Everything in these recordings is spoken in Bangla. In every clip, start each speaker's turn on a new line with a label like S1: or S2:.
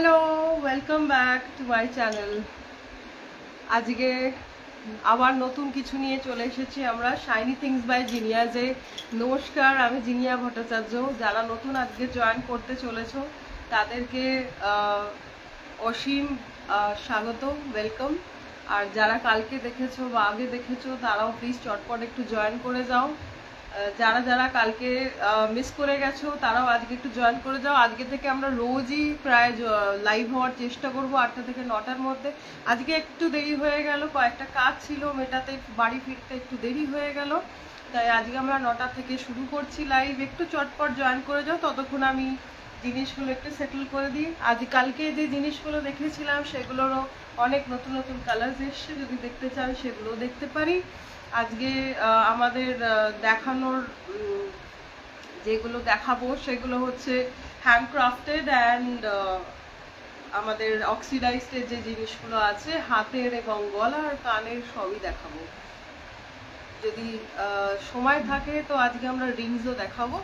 S1: Hello, welcome back to my channel. আজকে আবার নতুন কিছু নিয়ে চলে এসেছি আমরা শাইনি থিংস বাই জিনিয়াজে। নমস্কার, আমি জিনিয়া ভট্টাচার্য। যারা নতুন আজকে জয়েন করতে চলেছো তাদেরকে অসীম স্বাগত, ওয়েলকাম। আর যারা কালকে দেখেছো বা আগে দেখেছো তারাও প্লিজ চটপট একটু জয়েন করে যাও। যারা যারা কালকে মিস করে গেছো তারাও আজকে একটু জয়েন করে যাও। আজকে থেকে আমরা রোজই প্রায় লাইভ হওয়ার চেষ্টা করব 8টা থেকে 9টার মধ্যে। আজকে একটু দেরি হয়ে গেল, কয়েকটা কাজ ছিল মেটাতে, বাড়ি ফিরতে একটু দেরি হয়ে গেল, তাই আজকে আমরা 9টা থেকে শুরু করছি লাইভ। একটু চটপট জয়েন করে যাও, ততক্ষণ আমি জিনিসগুলো একটু সেটেল করে দিই। আজ কালকে যে জিনিসগুলো দেখেছিলাম সেগুলোরও অনেক নতুন নতুন কালার এসছে, যদি দেখতে চান সেগুলো দেখতে পারি। আজকে আমাদের দেখানোর যেগুলো দেখাবো সেগুলো হচ্ছে হ্যান্ডক্রাফটেড অ্যান্ড আমাদের অক্সিডাইজড যে জিনিসগুলো আছে হাতের এবং গলা আর কানের সবই দেখাবো। যদি সময় থাকে তো আজকে আমরা রিংসও দেখাবো।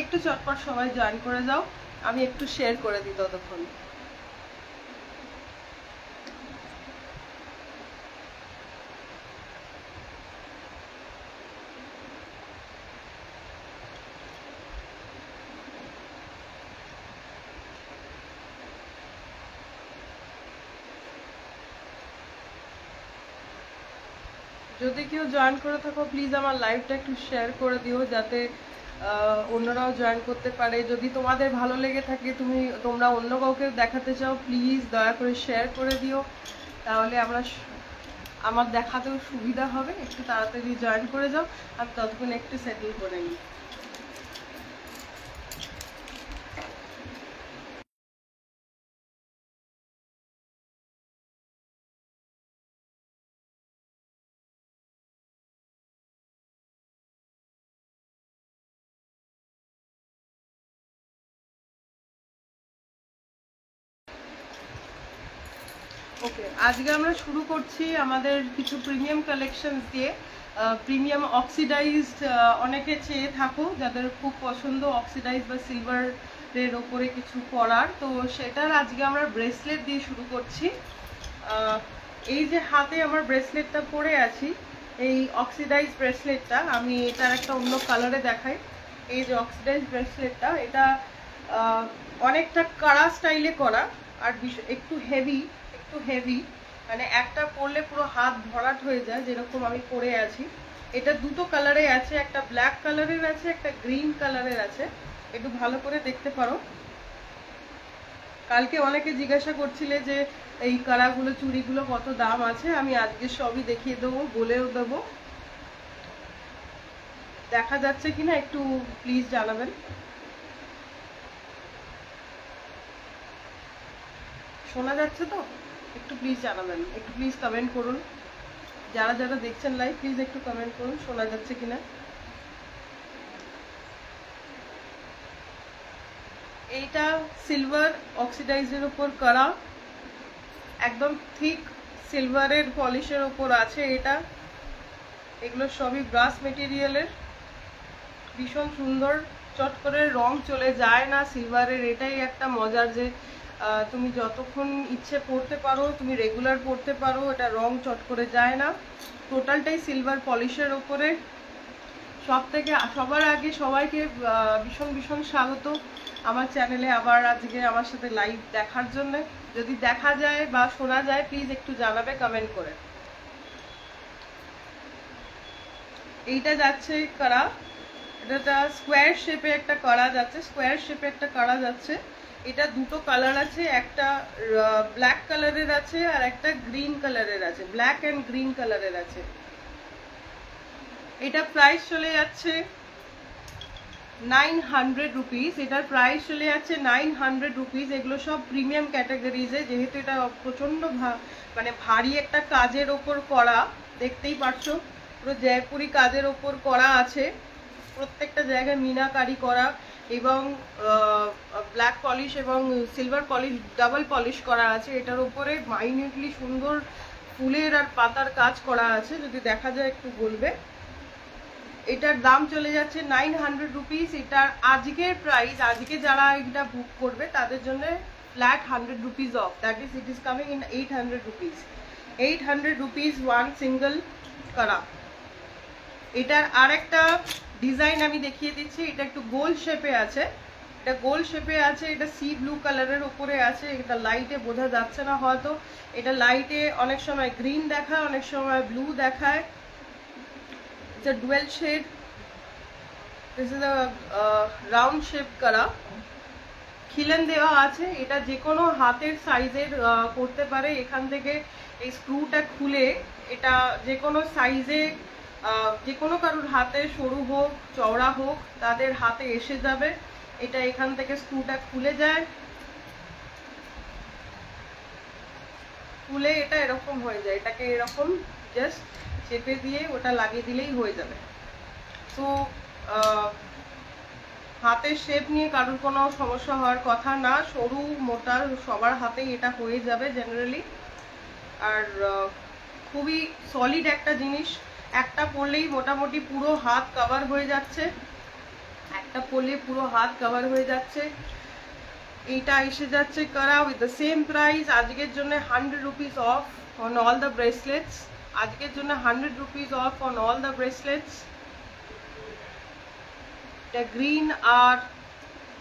S1: একটু চটপট সবাই জয়েন করে যাও, আমি একটু শেয়ার করে দিই ততক্ষণ। যদি কেউ জয়েন করে থাকো প্লিজ আমার লাইভটা একটু শেয়ার করে দিও, যাতে অন্যরাও জয়েন করতে পারে। যদি তোমাদের ভালো লেগে থাকে, তোমরা অন্য কাউকে দেখাতে চাও, প্লিজ দয়া করে শেয়ার করে দিও, তাহলে আমার দেখাতেও সুবিধা হবে। একটু তাড়াতাড়ি জয়েন করে যাও, আমি ততক্ষণ একটু সেটেল করে নিই। ওকে, আজকে আমরা শুরু করছি আমাদের কিছু প্রিমিয়াম কালেকশন দিয়ে। প্রিমিয়াম অক্সিডাইজড অনেকে চেয়ে থাকো, যাদের খুব পছন্দ অক্সিডাইজ বা সিলভারের ওপরে কিছু পরার, তো সেটার আজকে আমরা ব্রেসলেট দিয়ে শুরু করছি। এই যে হাতে আমার ব্রেসলেটটা পরে আছি, এই অক্সিডাইজ ব্রেসলেটটা আমি এটার একটা অন্য কালারে দেখাই। এই যে অক্সিডাইজ ব্রেসলেটটা, এটা অনেকটা কাড়া স্টাইলে করা আর একটু হেভি, মানে একটা পরলে পুরো হাত ভরাট হয়ে যায়, যেরকম আমি পরে আছি। এটা দুটো কালারে আছে, একটা ব্ল্যাক কালারের আছে, একটা গ্রিন কালারের আছে। একটু ভালো করে দেখতে পারো। কালকে অনেকে জিজ্ঞাসা করছিলে যে এই কাড়াগুলো চুড়িগুলো কত দাম আছে, আমি আজকে সবই দেখিয়ে দেবো, বলেও দেবো। দেখা যাচ্ছে কিনা একটু প্লিজ জানাবেন। শোনা যাচ্ছে তো? একটু প্লিজ জানাবেন, একটু প্লিজ কমেন্ট করুন। যারা যারা দেখছেন লাইভ প্লিজ একটু কমেন্ট করুন শোনা যাচ্ছে কিনা। এইটা সিলভার অক্সিডাইজের উপর করা, একদম ঠিক সিলভারের পলিশের উপর আছে এটা। এগুলো সবই ব্রাশ মেটেরিয়ালের, ভীষণ সুন্দর, চট করে রং চলে যায় না সিলভারের। এটাই একটা মজার যে তুমি যতক্ষণ ইচ্ছে পরতে পারো, তুমি রেগুলার পরতে পারো, এটা রং চট করে যায় না। টোটালটাই সিলভার পলিশের ওপরে। সবার আগে সবাইকে ভীষণ ভীষণ স্বাগত আমার চ্যানেলে আবার আজকে আমার সাথে লাইভ দেখার জন্য। যদি দেখা যায় বা শোনা যায় প্লিজ একটু জানাবে কমেন্ট করে। এইটা যাচ্ছে কড়া, এটা স্কোয়ার শেপে একটা কড়া যাচ্ছে, এটা দুটো কালার আছে, একটা ব্ল্যাক কালারের আছে আর একটা গ্রিন কালারের আছে, ব্ল্যাক অ্যান্ড গ্রিন কালারের আছে। এটা প্রাইস চলে যাচ্ছে 900 রুপিস। এটার প্রাইস চলে যাচ্ছে 900 রুপিস। এগুলো সব প্রিমিয়াম ক্যাটাগরিজে, যেহেতু এটা প্রচন্ড মানে ভারী একটা কাজের ওপর করা, দেখতেই পারছো পুরো জয়পুরি কাজের ওপর করা আছে, প্রত্যেকটা জায়গায় মিনাকারি করা এবং ব্ল্যাক পলিশ এবং সিলভার পলিশ ডাবল পলিশ করা আছে। এটার উপরে মাইনিউটলি সুন্দর ফুলের আর পাতার কাজ করা আছে, যদি দেখা যায় একটু বলবে। এটার দাম চলে যাচ্ছে 900 রুপিস। এটার আজকের প্রাইস, আজকে যারা এটা বুক করবে তাদের জন্য flat 100 rupees off. That is, it is coming in 800 rupees. 800 rupees one single kara. এটার আরেকটা ডিজাইন আমি দেখিয়ে দিচ্ছি। এটা একটু গোল শেপে আছে, এটা গোল শেপে আছে, এটা সি ব্লু কালারের উপরে আছে। এটা লাইটে বোঝা যাচ্ছে না হয়তো, এটা লাইটে অনেক সময় গ্রিন দেখায়, অনেক সময় ব্লু দেখায়। এটা dual shade. This is a round shape করা, খিলেন দেওয়া আছে। এটা যে কোনো হাতের সাইজের করতে পারে। এখান থেকে এই স্ক্রুটা খুলে এটা যে কোনো সাইজে, যে কোনো কারোর হাতে সরু হোক চওড়া হোক তাদের হাতে এসে যাবে। এটা এখান থেকে স্ক্রুটা খুলে যায়, খুলে এটা এরকম হয়ে যায়। এটাকে এরকম জাস্ট চেপে দিয়ে ওটা লাগিয়ে দিলেই হয়ে যাবে। তো হাতের শেপ নিয়ে কারোর কোনো সমস্যা হওয়ার কথা না, সরু মোটা সবার হাতেই এটা হয়ে যাবে জেনারেলি। আর খুবই সলিড একটা জিনিস, একটা পরলেই মোটামুটি পুরো হাত কভার হয়ে যাচ্ছে, একটা পরলে পুরো হাত কভার হয়ে যাচ্ছে। এইটা এসে যাচ্ছে করা উইথ দ্য সেম প্রাইস। আজকের জন্য 100 rupees of on all the bracelets. আজকের জন্য 100 rupees of on all the bracelets. এটা গ্রিন আর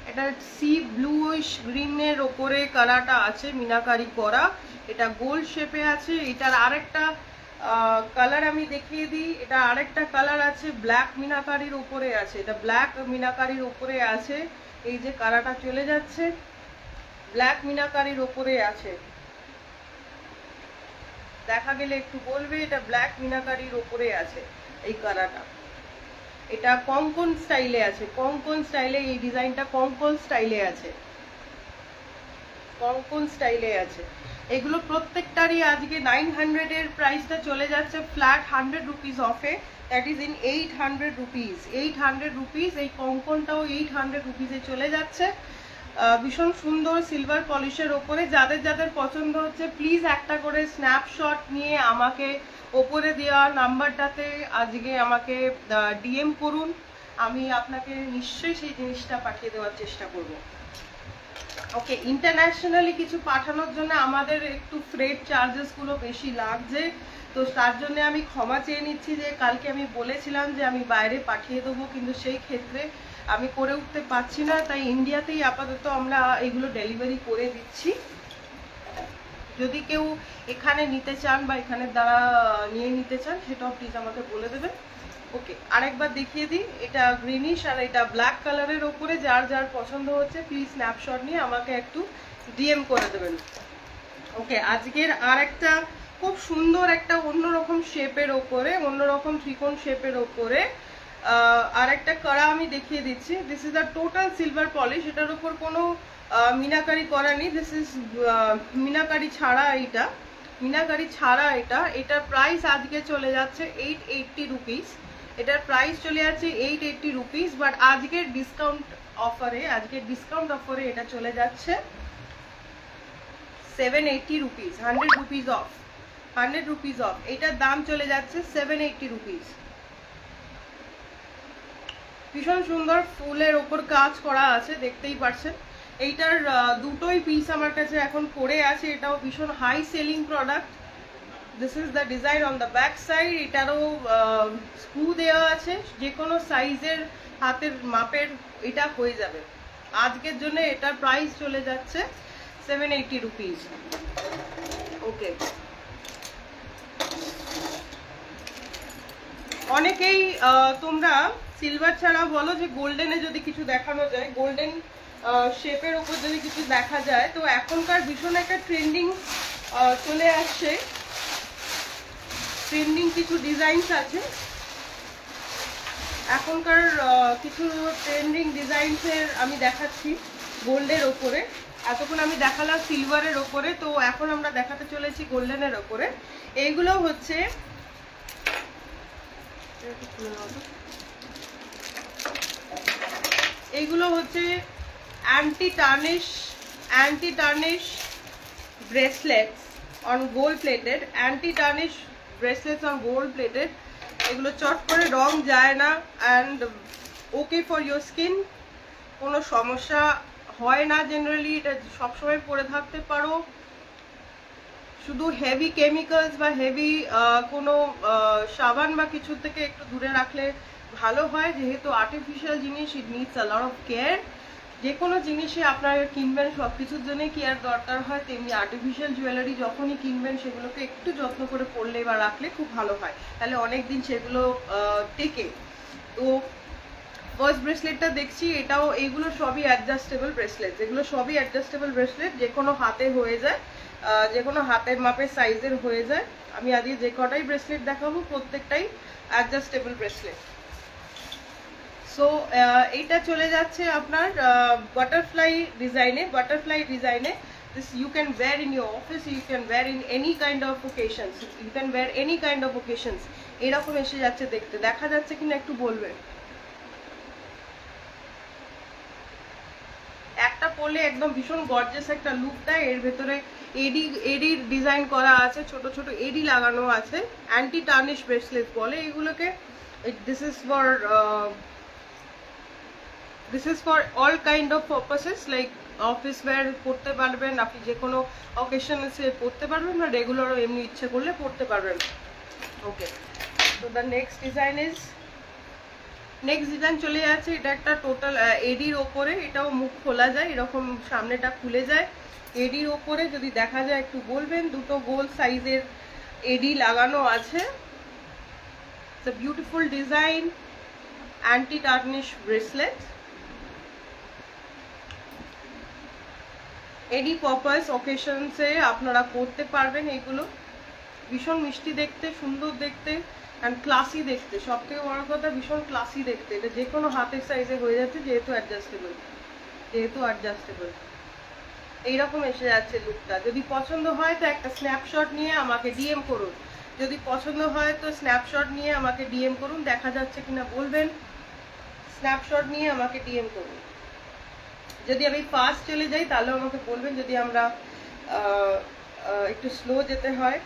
S1: এটা সি ব্লুইশ গ্রিনের ওপরে কালারটা আছে মিনাকারি করা। এটা গোল শেপে আছে। এটার আরেকটা কালার আমি দেখিয়ে দিই। এটা আরেকটা কালার আছে ব্ল্যাক মিনাকারির উপরে আছে। এটা ব্ল্যাক মিনাকারির উপরে আছে। এই যে কালারটা চলে যাচ্ছে, ব্ল্যাক মিনাকারির উপরে আছে। দেখা গেলে একটু বলবে, এটা ব্ল্যাক মিনাকারির উপরে আছে এই কালারটা। এটা কঙ্কন স্টাইলে আছে, কঙ্কন স্টাইলে এই ডিজাইনটা কঙ্কন স্টাইলে আছে, কঙ্কন স্টাইলে আছে। এগুলো প্রত্যেকটারই আজকে 900 এর প্রাইসটা চলে যাচ্ছে ফ্ল্যাট 100 rupees অফে। That is in 800 rupees। 800 rupees। এই কঙ্কনটাও 800 rupees এ চলে যাচ্ছে। ভীষণ সুন্দর সিলভার পলিশের ওপরে। যাদের যাদের পছন্দ হচ্ছে প্লিজ একটা করে স্ন্যাপশট নিয়ে আমাকে ওপরে দেওয়া নাম্বারটাতে আজকে আমাকে ডিএম করুন। আমি আপনাকে নিশ্চয়ই সেই জিনিসটা পাঠিয়ে দেওয়ার চেষ্টা করব। ওকে, ইন্টারন্যাশনালি কিছু পাঠানোর জন্য আমাদের একটু ফ্রেট চার্জেসগুলো বেশি লাগছে, তো তার জন্য আমি ক্ষমা চেয়ে নিচ্ছি যে কালকে আমি বলেছিলাম যে আমি বাইরে পাঠিয়ে দেবো, কিন্তু সেই ক্ষেত্রে আমি করে উঠতে পারছি না। তাই ইন্ডিয়াতেই আপাতত আমরা এগুলো ডেলিভারি করে দিচ্ছি। যদি কেউ এখানে নিতে চান বা এখানের দ্বারা নিয়ে নিতে চান সেটাও প্লিজ আমাকে বলে দেবেন। ওকে, আরেকবার দেখিয়ে দিই। এটা গ্রিনিশ আর এটা ব্ল্যাক কালারের ওপরে। যার যার পছন্দ হচ্ছে প্লিজ স্ন্যাপশট নিয়ে আমাকে একটু ডিএম করে দেবেন। ওকে, আজকের আর একটা খুব সুন্দর একটা অন্যরকম শেপের ওপরে, অন্যরকম ত্রিকোণ শেপের ওপরে আর একটা কড়া আমি দেখিয়ে দিচ্ছি। This is a total silver polish. এটার উপর কোনো মিনাকারি করা নেই। দিস ইজ মিনাকারি ছাড়া। এইটা মিনাকারি ছাড়া। এটার প্রাইস আজকে চলে যাচ্ছে 880 rupees। এটার প্রাইস চলে যাচ্ছে 880 rupees, বাট আজকের ডিসকাউন্ট অফারে এটা চলে যাচ্ছে 780 rupees। 100 rupees of, 100 rupees of. এটার দাম চলে যাচ্ছে 780 rupees। ভীষণ সুন্দর ফুলের ওপর কাজ করা আছে, দেখতেই পাচ্ছেন। এইটার দুটোই পিস আমার কাছে এখন পড়ে আছে। এটাও ভীষণ high selling product. This is the design on the back side. এটারও স্ক্রু দেওয়া আছে, যে কোনো সাইজের হাতের মাপের এটা হয়ে যাবে। আজকের জন্য এটার প্রাইস চলে যাচ্ছে 780 rupees। ওকে, অনেকেই তোমরা সিলভার ছাড়া বলো যে গোল্ডেনে যদি কিছু দেখানো যায়, গোল্ডেন শেপের উপর যদি কিছু দেখা যায়, তো এখনকার ভীষণ একটা ট্রেন্ডিং চলে আসছে। ট্রেন্ডিং কিছু ডিজাইনস আছে এখনকার, কিছু ট্রেন্ডিং ডিজাইনসের আমি দেখাচ্ছি গোল্ডের ওপরে। এতক্ষণ আমি দেখালাম সিলভারের ওপরে, তো এখন আমরা দেখাতে চলেছি গোল্ডেনের ওপরে। এইগুলো হচ্ছে anti tarnish bracelets on gold plated. Anti tarnish bracelets on gold plated. এগুলো চট করে রং যায় না, and okay for your skin. কোনো সমস্যা হয় না জেনারেলি, এটা সবসময় পরে থাকতে পারো। শুধু হেভি কেমিক্যালস বা হেভি কোনো সাবান বা কিছু থেকে একটু দূরে রাখলে ভালো হয়, যেহেতু আর্টিফিশিয়াল জিনিস, it needs a lot of care. যে কোনো জিনিসে আপনারা কিনবেন সব কিছুর জন্যই কেয়ার দরকার হয়, তেমনি আর্টিফিশিয়াল জুয়েলারি যখনই কিনবেন সেগুলোকে একটু যত্ন করে পরলে বা রাখলে খুব ভালো হয়, তাহলে অনেক দিন সেগুলো টেকে। তো ফার্স্ট ব্রেসলেটটা দেখছি, এটাও এইগুলো সবই অ্যাডজাস্টেবল ব্রেসলেট, এগুলো সবই অ্যাডজাস্টেবল ব্রেসলেট, যে কোনো হাতে হয়ে যায়, যে কোনো হাতের মাপের সাইজের হয়ে যায়। আমি আজকে যে কটাই ব্রেসলেট দেখাবো প্রত্যেকটাই অ্যাডজাস্টেবল ব্রেসলেট। সো এইটা চলে যাচ্ছে আপনার বাটারফ্লাই ডিজাইনে। This you can wear in your office, you can wear in any kind of occasions, you can wear any kind of occasions। এরকম এসে যাচ্ছে দেখতে, দেখা যাচ্ছে কিনা একটু বলবেন। একটা পরলে একদম ভীষণ গর্জিয়াস একটা লুক দেয়। এর ভেতরে এডি ডিজাইন করা আছে, ছোট ছোট এডি লাগানো আছে। অ্যান্টি টার্নিশ ব্রেসলেট বলে এগুলোকে। This is for all kind of purposes, like office wear পরতে পারবেন, আপনি যে কোনো অকেশনে পরতে পারবেন, বা রেগুলারও এমনি ইচ্ছে করলে পরতে পারবেন। ওকে, তো দ্য নেক্সট ডিজাইন চলে যাচ্ছে। এটা একটা টোটাল এডির ওপরে, এটাও মুখ খোলা যায়, এরকম সামনেটা খুলে যায়। এডির ওপরে যদি দেখা যায় একটু বলবেন। দুটো গোল সাইজের এডি লাগানো আছে। It's a beautiful design, anti tarnish bracelet. Any purpose অকেশনসে আপনারা পরতে পারবেন। এগুলো ভীষণ মিষ্টি দেখতে, সুন্দর দেখতে, অ্যান্ড ক্লাসি দেখতে। সব থেকে বড় কথা ভীষণ ক্লাসি দেখতে। এটা যে কোনো হাতের সাইজে হয়ে যাচ্ছে, যেহেতু অ্যাডজাস্টেবল। এইরকম এসে যাচ্ছে লুকটা। যদি পছন্দ হয় তো একটা স্ন্যাপশট নিয়ে আমাকে ডিএম করুন। দেখা যাচ্ছে কিনা বলবেন। স্ন্যাপশট নিয়ে আমাকে ডিএম করুন। যদি আমি ফাস্ট চলে যাই তাহলে আমাকে বলবেন, যদি আমরা একটু স্লো যেতে হয়।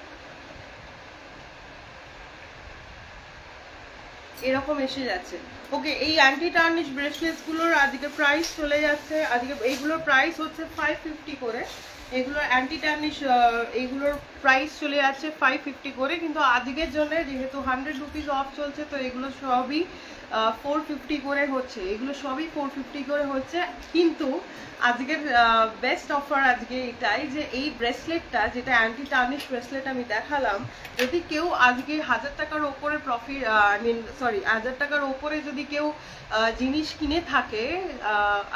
S1: এরকম এসে যাচ্ছে। ওকে, এই অ্যান্টি টার্নিশ ব্রেসলেটস গুলোর আজকে প্রাইস চলে যাচ্ছে, আজকে এইগুলোর প্রাইস হচ্ছে 550 করে। এগুলোর অ্যান্টি টার্নিশ এইগুলোর প্রাইস চলে যাচ্ছে 550 করে, কিন্তু আজকের জন্য যেহেতু 100 রুপিস অফ চলছে, তো এগুলো সবই 450 করে হচ্ছে। কিন্তু আজকের বেস্ট অফার আজকে এটাই যে এই ব্রেসলেটটা, যেটা অ্যান্টি টার্নিশ ব্রেসলেট আমি দেখালাম, যদি কেউ আজকে 1000 টাকার ওপরে 1000 টাকার ওপরে যদি কেউ জিনিস কিনে থাকে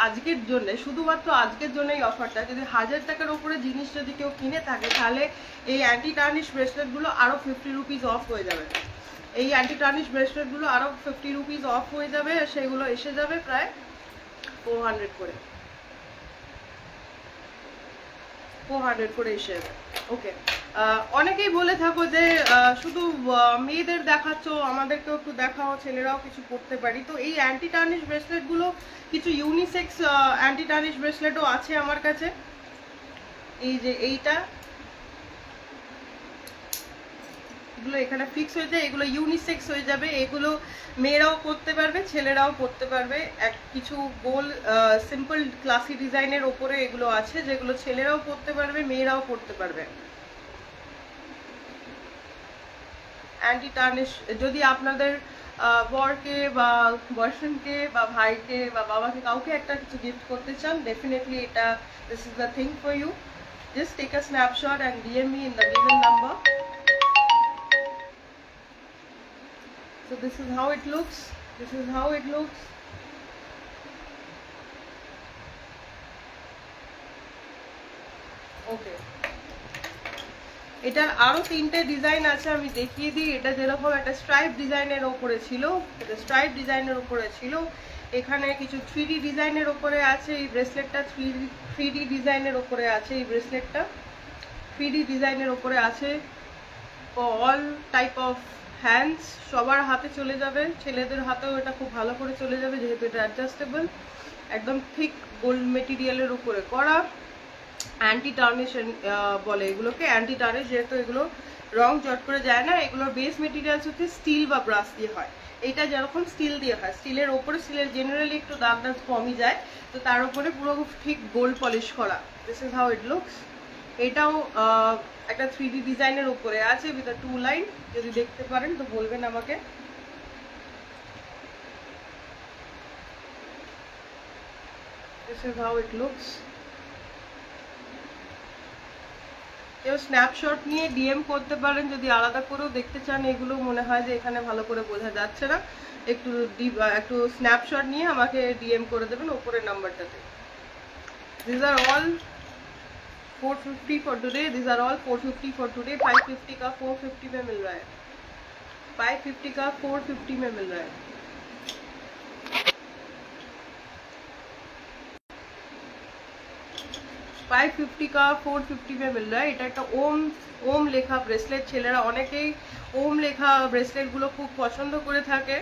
S1: আজকের জন্য, শুধুমাত্র আজকের জন্য এই অফারটা, যদি 1000 টাকার ওপরে জিনিস যদি কেউ কিনে থাকে, তাহলে এই অ্যান্টি টার্নিশ ব্রেসলেটগুলো আরও 50 রুপিস অফ হয়ে যাবে। এই অ্যান্টি টার্নিশ ব্রেসলেটগুলো আরও 50 রুপিস অফ হয়ে যাবে, সেগুলো এসে যাবে প্রায় 400 করে এসে যাবে। ওকে, অনেকেই বলে থাকো যে শুধু মেয়েদের দেখাচ্ছ, আমাদেরকেও একটু দেখাও, ছেলেরাও কিছু করতে পারি। তো এই অ্যান্টি টার্নিশ ব্রেসলেটগুলো কিছু ইউনিসেক্স অ্যান্টি টার্নিশ ব্রেসলেটও আছে আমার কাছে। এই যে এইটা, এগুলো এখানে ফিক্স হয়ে যায়, এগুলো ইউনিসেক্স হয়ে যাবে। এগুলো মেয়েরাও পরতে পারবে, ছেলেরাও পরতে পারবে। কিছু গোল সিম্পল ক্লাসি ডিজাইনের ওপরে এগুলো আছে, যেগুলো ছেলেরাও পরতে পারবে, মেয়েরাও পরতে পারবে। অ্যান্টি টার্নিশ, যদি আপনাদের বরকে বা বয়ফ্রেন্ডকে বা ভাইকে বা বাবাকে কাউকে একটা কিছু গিফট করতে চান, ডেফিনেটলি এটা this is the thing for you. Just take a snapshot and DM me in the given number. So this is how it looks. Okay, এটার আরো 3টে ডিজাইন আছে, আমি দেখিয়ে দিই। এটা যেরকম একটা স্ট্রাইপ ডিজাইনের উপরে ছিল, এখানে কিছু 3D ডিজাইনের উপরে আছে। এই ব্রেসলেটটা 3D ডিজাইনের উপরে আছে। 3D ডিজাইনের উপরে আছে। অল টাইপ অফ হ্যান্ডস, সবার হাতে চলে যাবে, ছেলেদের হাতেও এটা খুব ভালো করে চলে যাবে, যেহেতু এটা অ্যাডজাস্টেবল। একদম ঠিক গোল্ড মেটেরিয়ালের উপরে করা। অ্যান্টি টার্নিশ বলে এগুলোকে, অ্যান্টি টার্নিশ, যেহেতু এগুলো রং চট করে যায় না। এগুলোর বেস মেটেরিয়ালস হচ্ছে স্টিল বা ব্রাশ দিয়ে হয়। এটা যেরকম স্টিল দিয়ে হয়, স্টিলের ওপরে, স্টিলের জেনারেলি একটু দাগ দাগ কমই যায়, তো তার উপরে পুরো ঠিক গোল্ড পলিশ করা। This is how it looks. এটাও একটা 3D ডিজাইনের উপরে আছে উইথ 2 লাইন, যদি দেখতে পারেন তো বলবেন আমাকে। This is how it looks. কেউ স্ন্যাপশট নিয়ে ডিএম করতে পারেন যদি আলাদা করেও দেখতে চান। এগুলো মনে হয় যে এখানে ভালো করে বোঝা যাচ্ছে না, একটু স্ন্যাপশট নিয়ে আমাকে ডিএম করে দেবেন উপরের নাম্বারটাতে। These are all 450 for today. These are all 450 for today. 550 का 450 में मिल रहा है, 550 का 450 में मिल रहा है। $550 का 450 में मिल रहा है। এটা একটা ওম লেখা ব্রেসলেট। ছেলেরা অনেকেই ওম লেখা ব্রেসলেট গুলো খুব পছন্দ করে থাকে,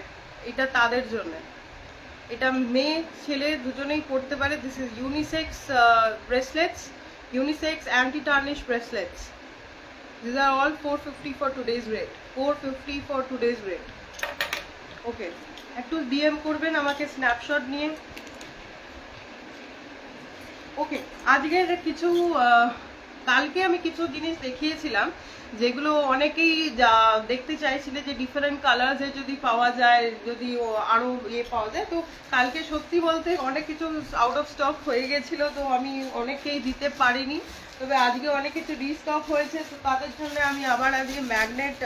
S1: এটা তাদের জন্য। এটা মেয়ে ছেলে দুজনেই পরতে পারে। This is unisex bracelets, unisex anti-tarnish bracelets. These are all 450 for today's rate. 450 for today's rate. Okay, একটু ডিএম করবেন আমাকে স্ন্যাপশট নিয়ে। ওকে, আজকের কিছু কালকে আমি কিছু জিনিস দেখিয়েছিলাম যেগুলো অনেকেই দেখতে চাইছিলে যে ডিফারেন্ট কালার্সে যদি পাওয়া যায়, যদি আরো পাওয়া যায়। তো কালকে সত্যি বলতে অনেক কিছু আউট অফ স্টক হয়ে গেছিল, তো আমি অনেককেই দিতে পারিনি। তবে আজকে অনেক কিছু রিস্টক হয়েছে, তো তাদের জন্য আমি আবার আজকে ম্যাগনেট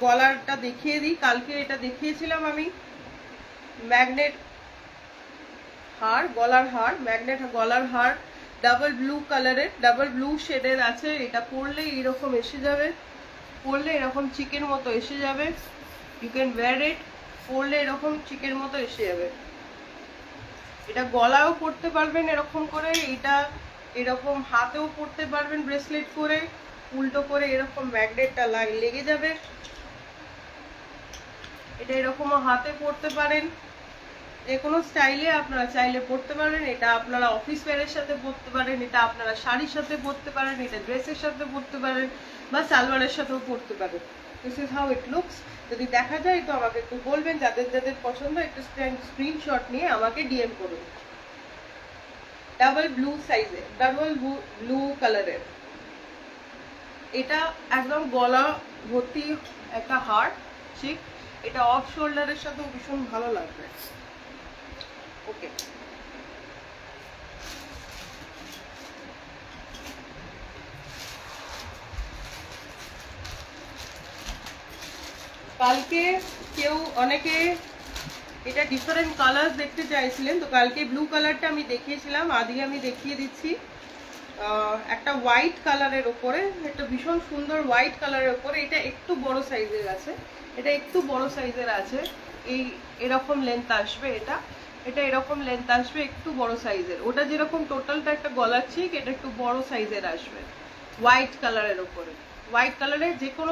S1: গলারটা দেখিয়ে দিই। কালকে এটা দেখিয়েছিলাম আমি, ম্যাগনেট হার, গলার হার, ম্যাগনেট গলার হার, ডাবল ব্লু কালারের, ডাবল ব্লু শেডের আছে। এটা পরলে এরকম এসে যাবে, পরলে এরকম চিকেন মতো এসে যাবে। ইউ ক্যান ওয়্যার ইট, পরলে এরকম চিকেন মতো এসে যাবে। এটা গলায়ও পরতে পারবেন এরকম করে, এটা এরকম হাতেও পরতে পারবেন ব্রেসলেট করে, উল্টো করে এরকম ম্যাগনেটটা লেগে যাবে। এটা এরকমও হাতে পরতে পারেন, যে কোনো স্টাইলে আপনারা চাইলে পরতে পারেন। এটা আপনারা অফিস ওয়্যারের সাথে পরতে পারেন, এটা আপনারা শাড়ির সাথে পরতে পারেন, এটা ড্রেসের সাথে পরতে পারেন, বা সালোয়ারের সাথেও পরতে পারেন। This is how it looks. যদি দেখা যায় তো আমাকে একটু বলবেন, যাদের যাদের পছন্দ একটু স্ক্রিনশট নিয়ে আমাকে ডিএম করুন। ডাবল ব্লু সাইজে, ডাবল ব্লু কালারের, এটা একদম গলা ভর্তি একটা হার ঠিক। এটা অফ শোল্ডারের সাথেও ভীষণ ভালো লাগবে। ওকে, কালকে কেউ অনেকে এটা ডিফারেন্ট কালার দেখতে চাইছিলেন, তো কালকে ব্লু কালারটা আমি দেখিয়েছিলাম, আজকে আমি দেখিয়ে দিচ্ছি একটা হোয়াইট কালারের উপরে, একটা ভীষণ সুন্দর হোয়াইট কালারের উপরে। এটা একটু বড় সাইজের আছে, এটা একটু বড় সাইজের আছে, এরকম লেন্থ আসবে। এটা এরকম লেন্থ আসবে, একটু বড় সাইজের। ওটা যেরকম টোটালটা একটা গলার চিক, এটা একটু বড় সাইজের আসবে হোয়াইট কালারের উপরে। হোয়াইট কালারের যে কোনো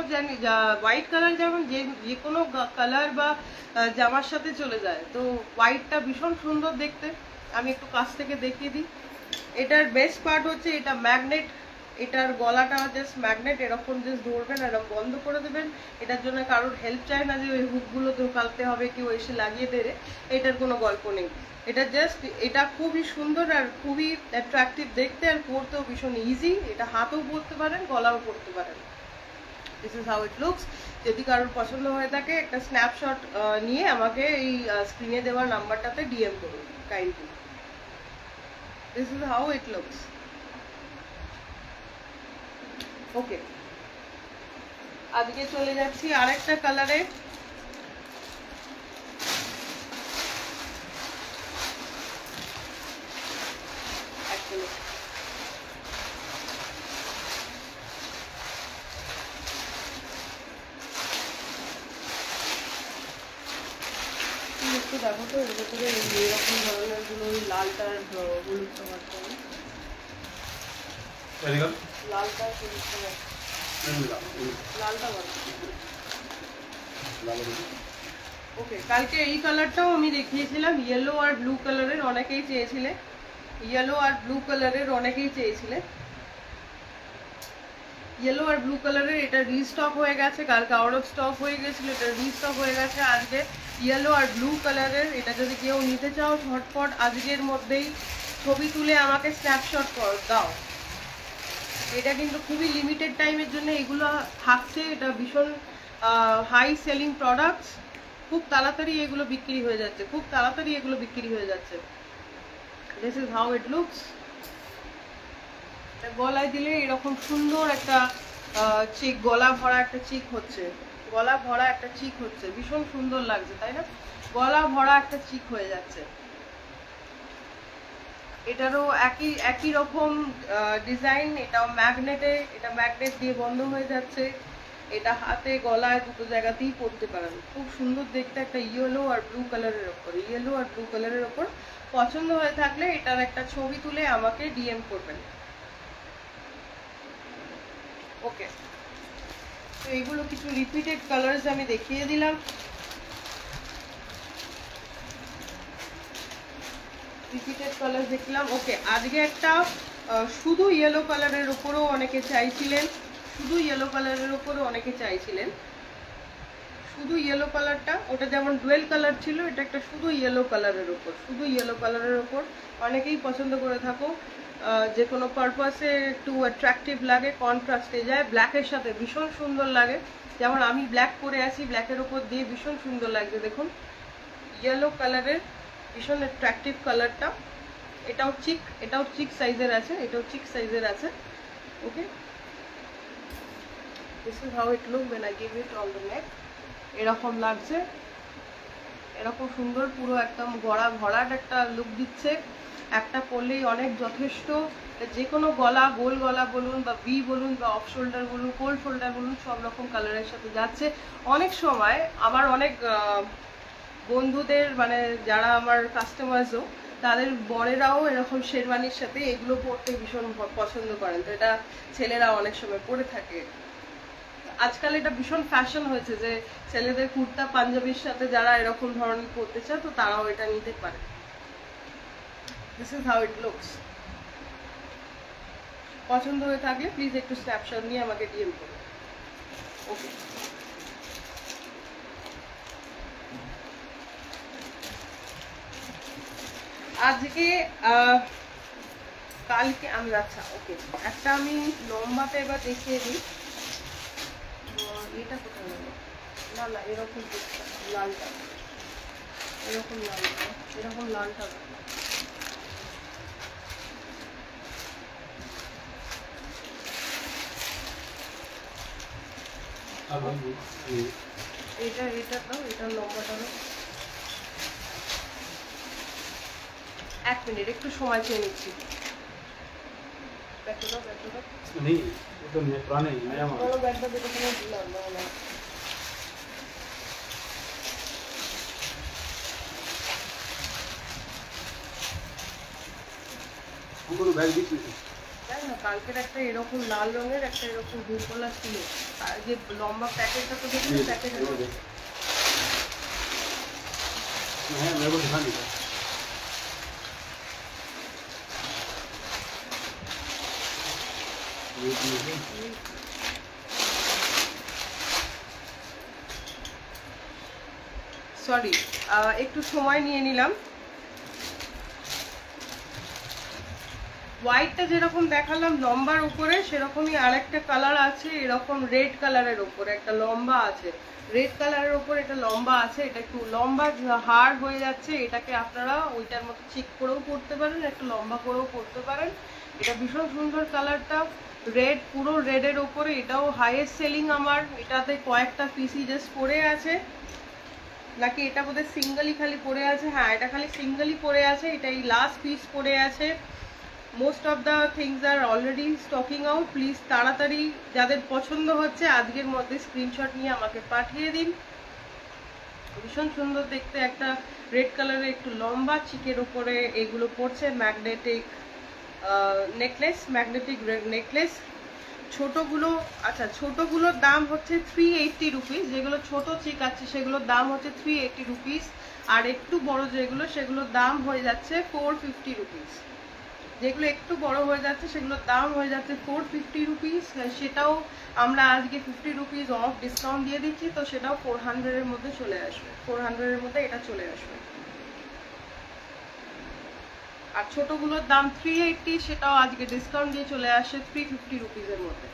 S1: হোয়াইট কালার যেমন যে কোনো কালার বা জামার সাথে চলে যায়, তো হোয়াইটটা ভীষণ সুন্দর দেখতে। আমি একটু কাছ থেকে দেখিয়ে দিই। এটার বেস্ট পার্ট হচ্ছে এটা ম্যাগনেট, এটার গলাটা জাস্ট ম্যাগনেট, এরকম জাস্ট ধরবেন, এরকম বন্ধ করে দেবেন। এটার জন্য কারোর হেল্প চায় না যে ওই হুকগুলো ঢোকাতে হবে, কেউ এসে লাগিয়ে দেবে, এটার কোনো গল্প নেই। এটা জাস্ট, এটা খুবই সুন্দর আর খুবই অ্যাট্রাকটিভ দেখতে, আর পরতেও ভীষণ ইজি। এটা হাতেও পরতে পারেন, গলাও পরতে পারেন। This is how it looks. যদি কারোর পছন্দ হয়ে থাকে একটা স্ন্যাপশট নিয়ে আমাকে এই স্ক্রিনে দেওয়া নাম্বারটাতে ডিএম করুন kindly. This is how it looks. Okay, আজকে চলে যাচ্ছি আরেকটা কালারে। একটু দেখো তো এর ভেতরে এরকম ধরনের গুলো, লালটা হলুদটা মারতে হবে, লালটা হলুদটা লালটা ওকে। কালকে এই কালারটাও আমি দেখিয়েছিলাম, ইয়েলো আর ব্লু কালারের, অনেকেই চেয়েছিলে, ইয়েলো আর ব্লু কালারের অনেকেই চেয়েছিলে। ইয়েলো আর ব্লু কালারের, এটা রিস্টক হয়ে গেছে, কালকে আউট অফ স্টক হয়ে গেছিলো, এটা রিস্টক হয়ে গেছে আজকে। ইয়েলো আর ব্লু কালারের, এটা যদি কেউ নিতে চাও ঝটপট আজকের মধ্যেই ছবি তুলে আমাকে স্ন্যাপশট দাও। এটা কিন্তু খুবই লিমিটেড টাইমের জন্য এগুলো থাকছে, এটা ভীষণ হাই সেলিং প্রোডাক্টস, খুব তাড়াতাড়ি এগুলো বিক্রি হয়ে যাচ্ছে, খুব তাড়াতাড়ি এগুলো বিক্রি হয়ে যাচ্ছে। This is how it looks. গলায় দিলে এরকম সুন্দর একটা চিক, গলা ভরা একটা চিক হচ্ছে, গলা ভরা একটা চিক হচ্ছে, ভীষণ সুন্দর লাগছে তাই না? গলা ভরা একটা চিক হয়ে যাচ্ছে। এটারও একই রকম ডিজাইন, এটাও ম্যাগনেটে, এটা ম্যাগনেট দিয়ে বন্ধ হয়ে যাচ্ছে। এটা হাতে গলায় দুটো জায়গাতেই পরতে পারেন, খুব সুন্দর দেখতে একটা ইয়েলো আর ব্লু কালারের ওপর, ইয়েলো আর ব্লু কালারের ওপর। পছন্দ হয়ে থাকলে এটার একটা ছবি তুলে আমাকে ডিএম করবেন। ওকে, তো এইগুলো কিছু রিপিটেড কালার্স আমি দেখিয়ে দিলাম। রিপিটেড কালার দেখলাম। ওকে, আজকে একটা শুধু ইয়েলো কালারের উপরও অনেকে চাইছিলেন, শুধু ইয়েলো কালারের উপরও অনেকে চাইছিলেন, শুধু ইয়েলো কালারটা, ওটা যেমন ডুয়েল কালার ছিল, এটা একটা শুধু ইয়েলো কালারের উপর, শুধু ইয়েলো কালারের উপর অনেকেই পছন্দ করে থাকো। যে কোনো পারপাসে একটু অ্যাট্রাকটিভ লাগে, কন্ট্রাস্টে যায়, ব্ল্যাকের সাথে ভীষণ সুন্দর লাগে। যেমন আমি ব্ল্যাক পরে আছি, ব্ল্যাকের ওপর দিয়ে ভীষণ সুন্দর লাগছে। দেখুন ইয়েলো কালারের ভীষণ অ্যাট্রাকটিভ কালারটা। এটাও চিক সাইজের আছে, এটাও চিক সাইজের আছে। Okay, this is how it look when I give it on the neck। এরকম লাগছে, এরকম সুন্দর পুরো একদম গড়া ভরাট একটা লুক দিচ্ছে। একটা পরলেই অনেক যথেষ্ট। যে কোনো গলা, গোল গলা বলুন বা ভি বলুন বা অফ শোল্ডার বলুন, কোল শোল্ডার বলুন, সব রকম কালারের সাথে যাচ্ছে। অনেক সময় আমার অনেক বন্ধুদের, মানে যারা আমার কাস্টমার্সও, তাদের বরেরাও এরকম শেরওয়ানির সাথে এগুলো পরতে ভীষণ পছন্দ করেন, তো এটা ছেলেরা অনেক সময় পরে থাকে। আজকাল এটা ভীষণ ফ্যাশন হয়েছে যে ছেলেদের কুর্তা পাঞ্জাবির সাথে যারা এরকম ধরনের পরতে চায়, তো তারাও এটা নিতে পারে। This is how it looks. পছন্দ হয়ে থাকলে প্লিজ একটু স্ন্যাপশট নিয়ে আমাকে ডিএম করুন। ওকে, আজকে কালকে আমি, আচ্ছা ওকে, একটা আমি লম্বাতে এবার দেখিয়ে দিই। এটা কোথায় হলো? না না, এরকম লালটা, এরকম লালটা, এরকম লালটা। এটা দাও, এটা লম্বাটা দাও। এক মিনিট, একটু সময় চেয়ে নিচ্ছি। ব্যাগটা দাও, ব্যাগটা দাও।
S2: नहीं वो तो पुराने ही नया माल।
S1: বড় ব্যাগটা যেটা তুমি দিলাম না না।
S2: हमको तो बैग दी थी।
S1: তাই না, কালকের একটা এরকম লাল রঙের, একটা এরকম হুলকোলা ছিল, আর যে লম্বা প্যাকেটটা তো দেখুন, প্যাকেট
S2: है मेरे को दिखा नहीं था।
S1: সরি, একটু সময় নিয়ে নিলাম। হোয়াইটটা যেরকম দেখালাম লম্বার উপরে, সেরকমই আরেকটা কালার আছে এরকম রেড কালারের উপরে, একটা লম্বা আছে রেড কালারের উপর, এটা লম্বা আছে, এটা একটু লম্বা হার্ড হয়ে যাচ্ছে। এটাকে আপনারা ওইটার মতো চিক করেও পরতে পারেন, একটু লম্বা করেও পরতে পারেন। এটা ভীষণ সুন্দর কালারটা, রেড, পুরো রেডের উপরে। এটাও হাইয়েস্ট সেলিং আমার, এটাতে কয়েকটা পিসই জাস্ট পরে আছে, নাকি এটা বোধহয় সিঙ্গেলই খালি পরে আছে। হ্যাঁ, এটা খালি সিঙ্গেলই পরে আছে, এটাই লাস্ট পিস পরে আছে। Most of the things are already stocking out. Please তাড়াতাড়ি যাদের পছন্দ হচ্ছে আজকের মধ্যে স্ক্রিনশট নিয়ে আমাকে পাঠিয়ে দিন। ভীষণ সুন্দর দেখতে, একটা রেড কালারের একটু লম্বা চিকের উপরে এগুলো পড়ছে। Magnetic necklace, magnetic necklace. ছোটগুলো, আচ্ছা ছোটগুলোর দাম হচ্ছে 380 রুপিস, যেগুলো ছোট চিক আছে সেগুলোর দাম হচ্ছে 380 রুপিস, আর একটু বড় যেগুলো সেগুলোর দাম হয়ে যাচ্ছে 450 রুপিস। যেগুলো একটু বড় হয়ে যাচ্ছে সেগুলোর দাম হয়ে যাচ্ছে 450 রুপিস, সেটাও আমরা আজকে 50 রুপিস অফ ডিসকাউন্ট দিয়ে দিচ্ছি, তো সেটাও 400 এর মধ্যে চলে আসবে, 400 এর মধ্যে এটা চলে আসবে। আর ছোটগুলোর দাম 380, সেটাও আজকে ডিসকাউন্ট দিয়ে চলে আসে 350 রুপিসের মধ্যে,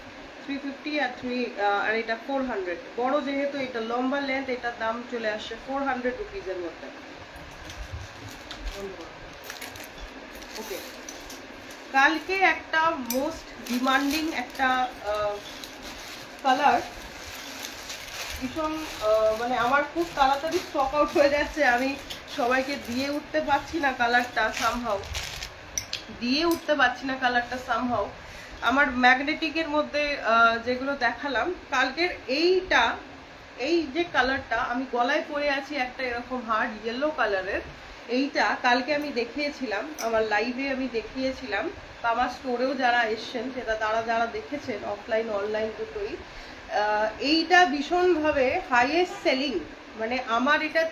S1: 350 আর এটা 400। বড় যেহেতু এটা লম্বা লেন্থ, এটার দাম চলে আসে 400 রুপিসের মধ্যে। ওকে, কালকে একটা মোস্ট ডিমান্ডিং একটা কালার, ভীষণ মানে আমার খুব তাড়াতাড়ি স্টক আউট হয়ে যাচ্ছে, আমি সবাইকে দিয়ে উঠতে পারছি না কালারটা, সামহাউ আমার ম্যাগনেটিকের মধ্যে যেগুলো দেখালাম কালকের, এই যে কালারটা আমি গলায় পরে আছি একটা এরকম হার্ড ইয়েলো কালারের, এইটা কালকে আমি দেখিয়েছিলাম, আমার লাইভে আমি দেখিয়েছিলাম, বা আমার স্টোরেও যারা এসছেন সেটা যারা দেখেছেন অফলাইন অনলাইন দুটোই, এইটা ভীষণভাবে হাইয়েস্ট সেলিং, মানে আমার এটা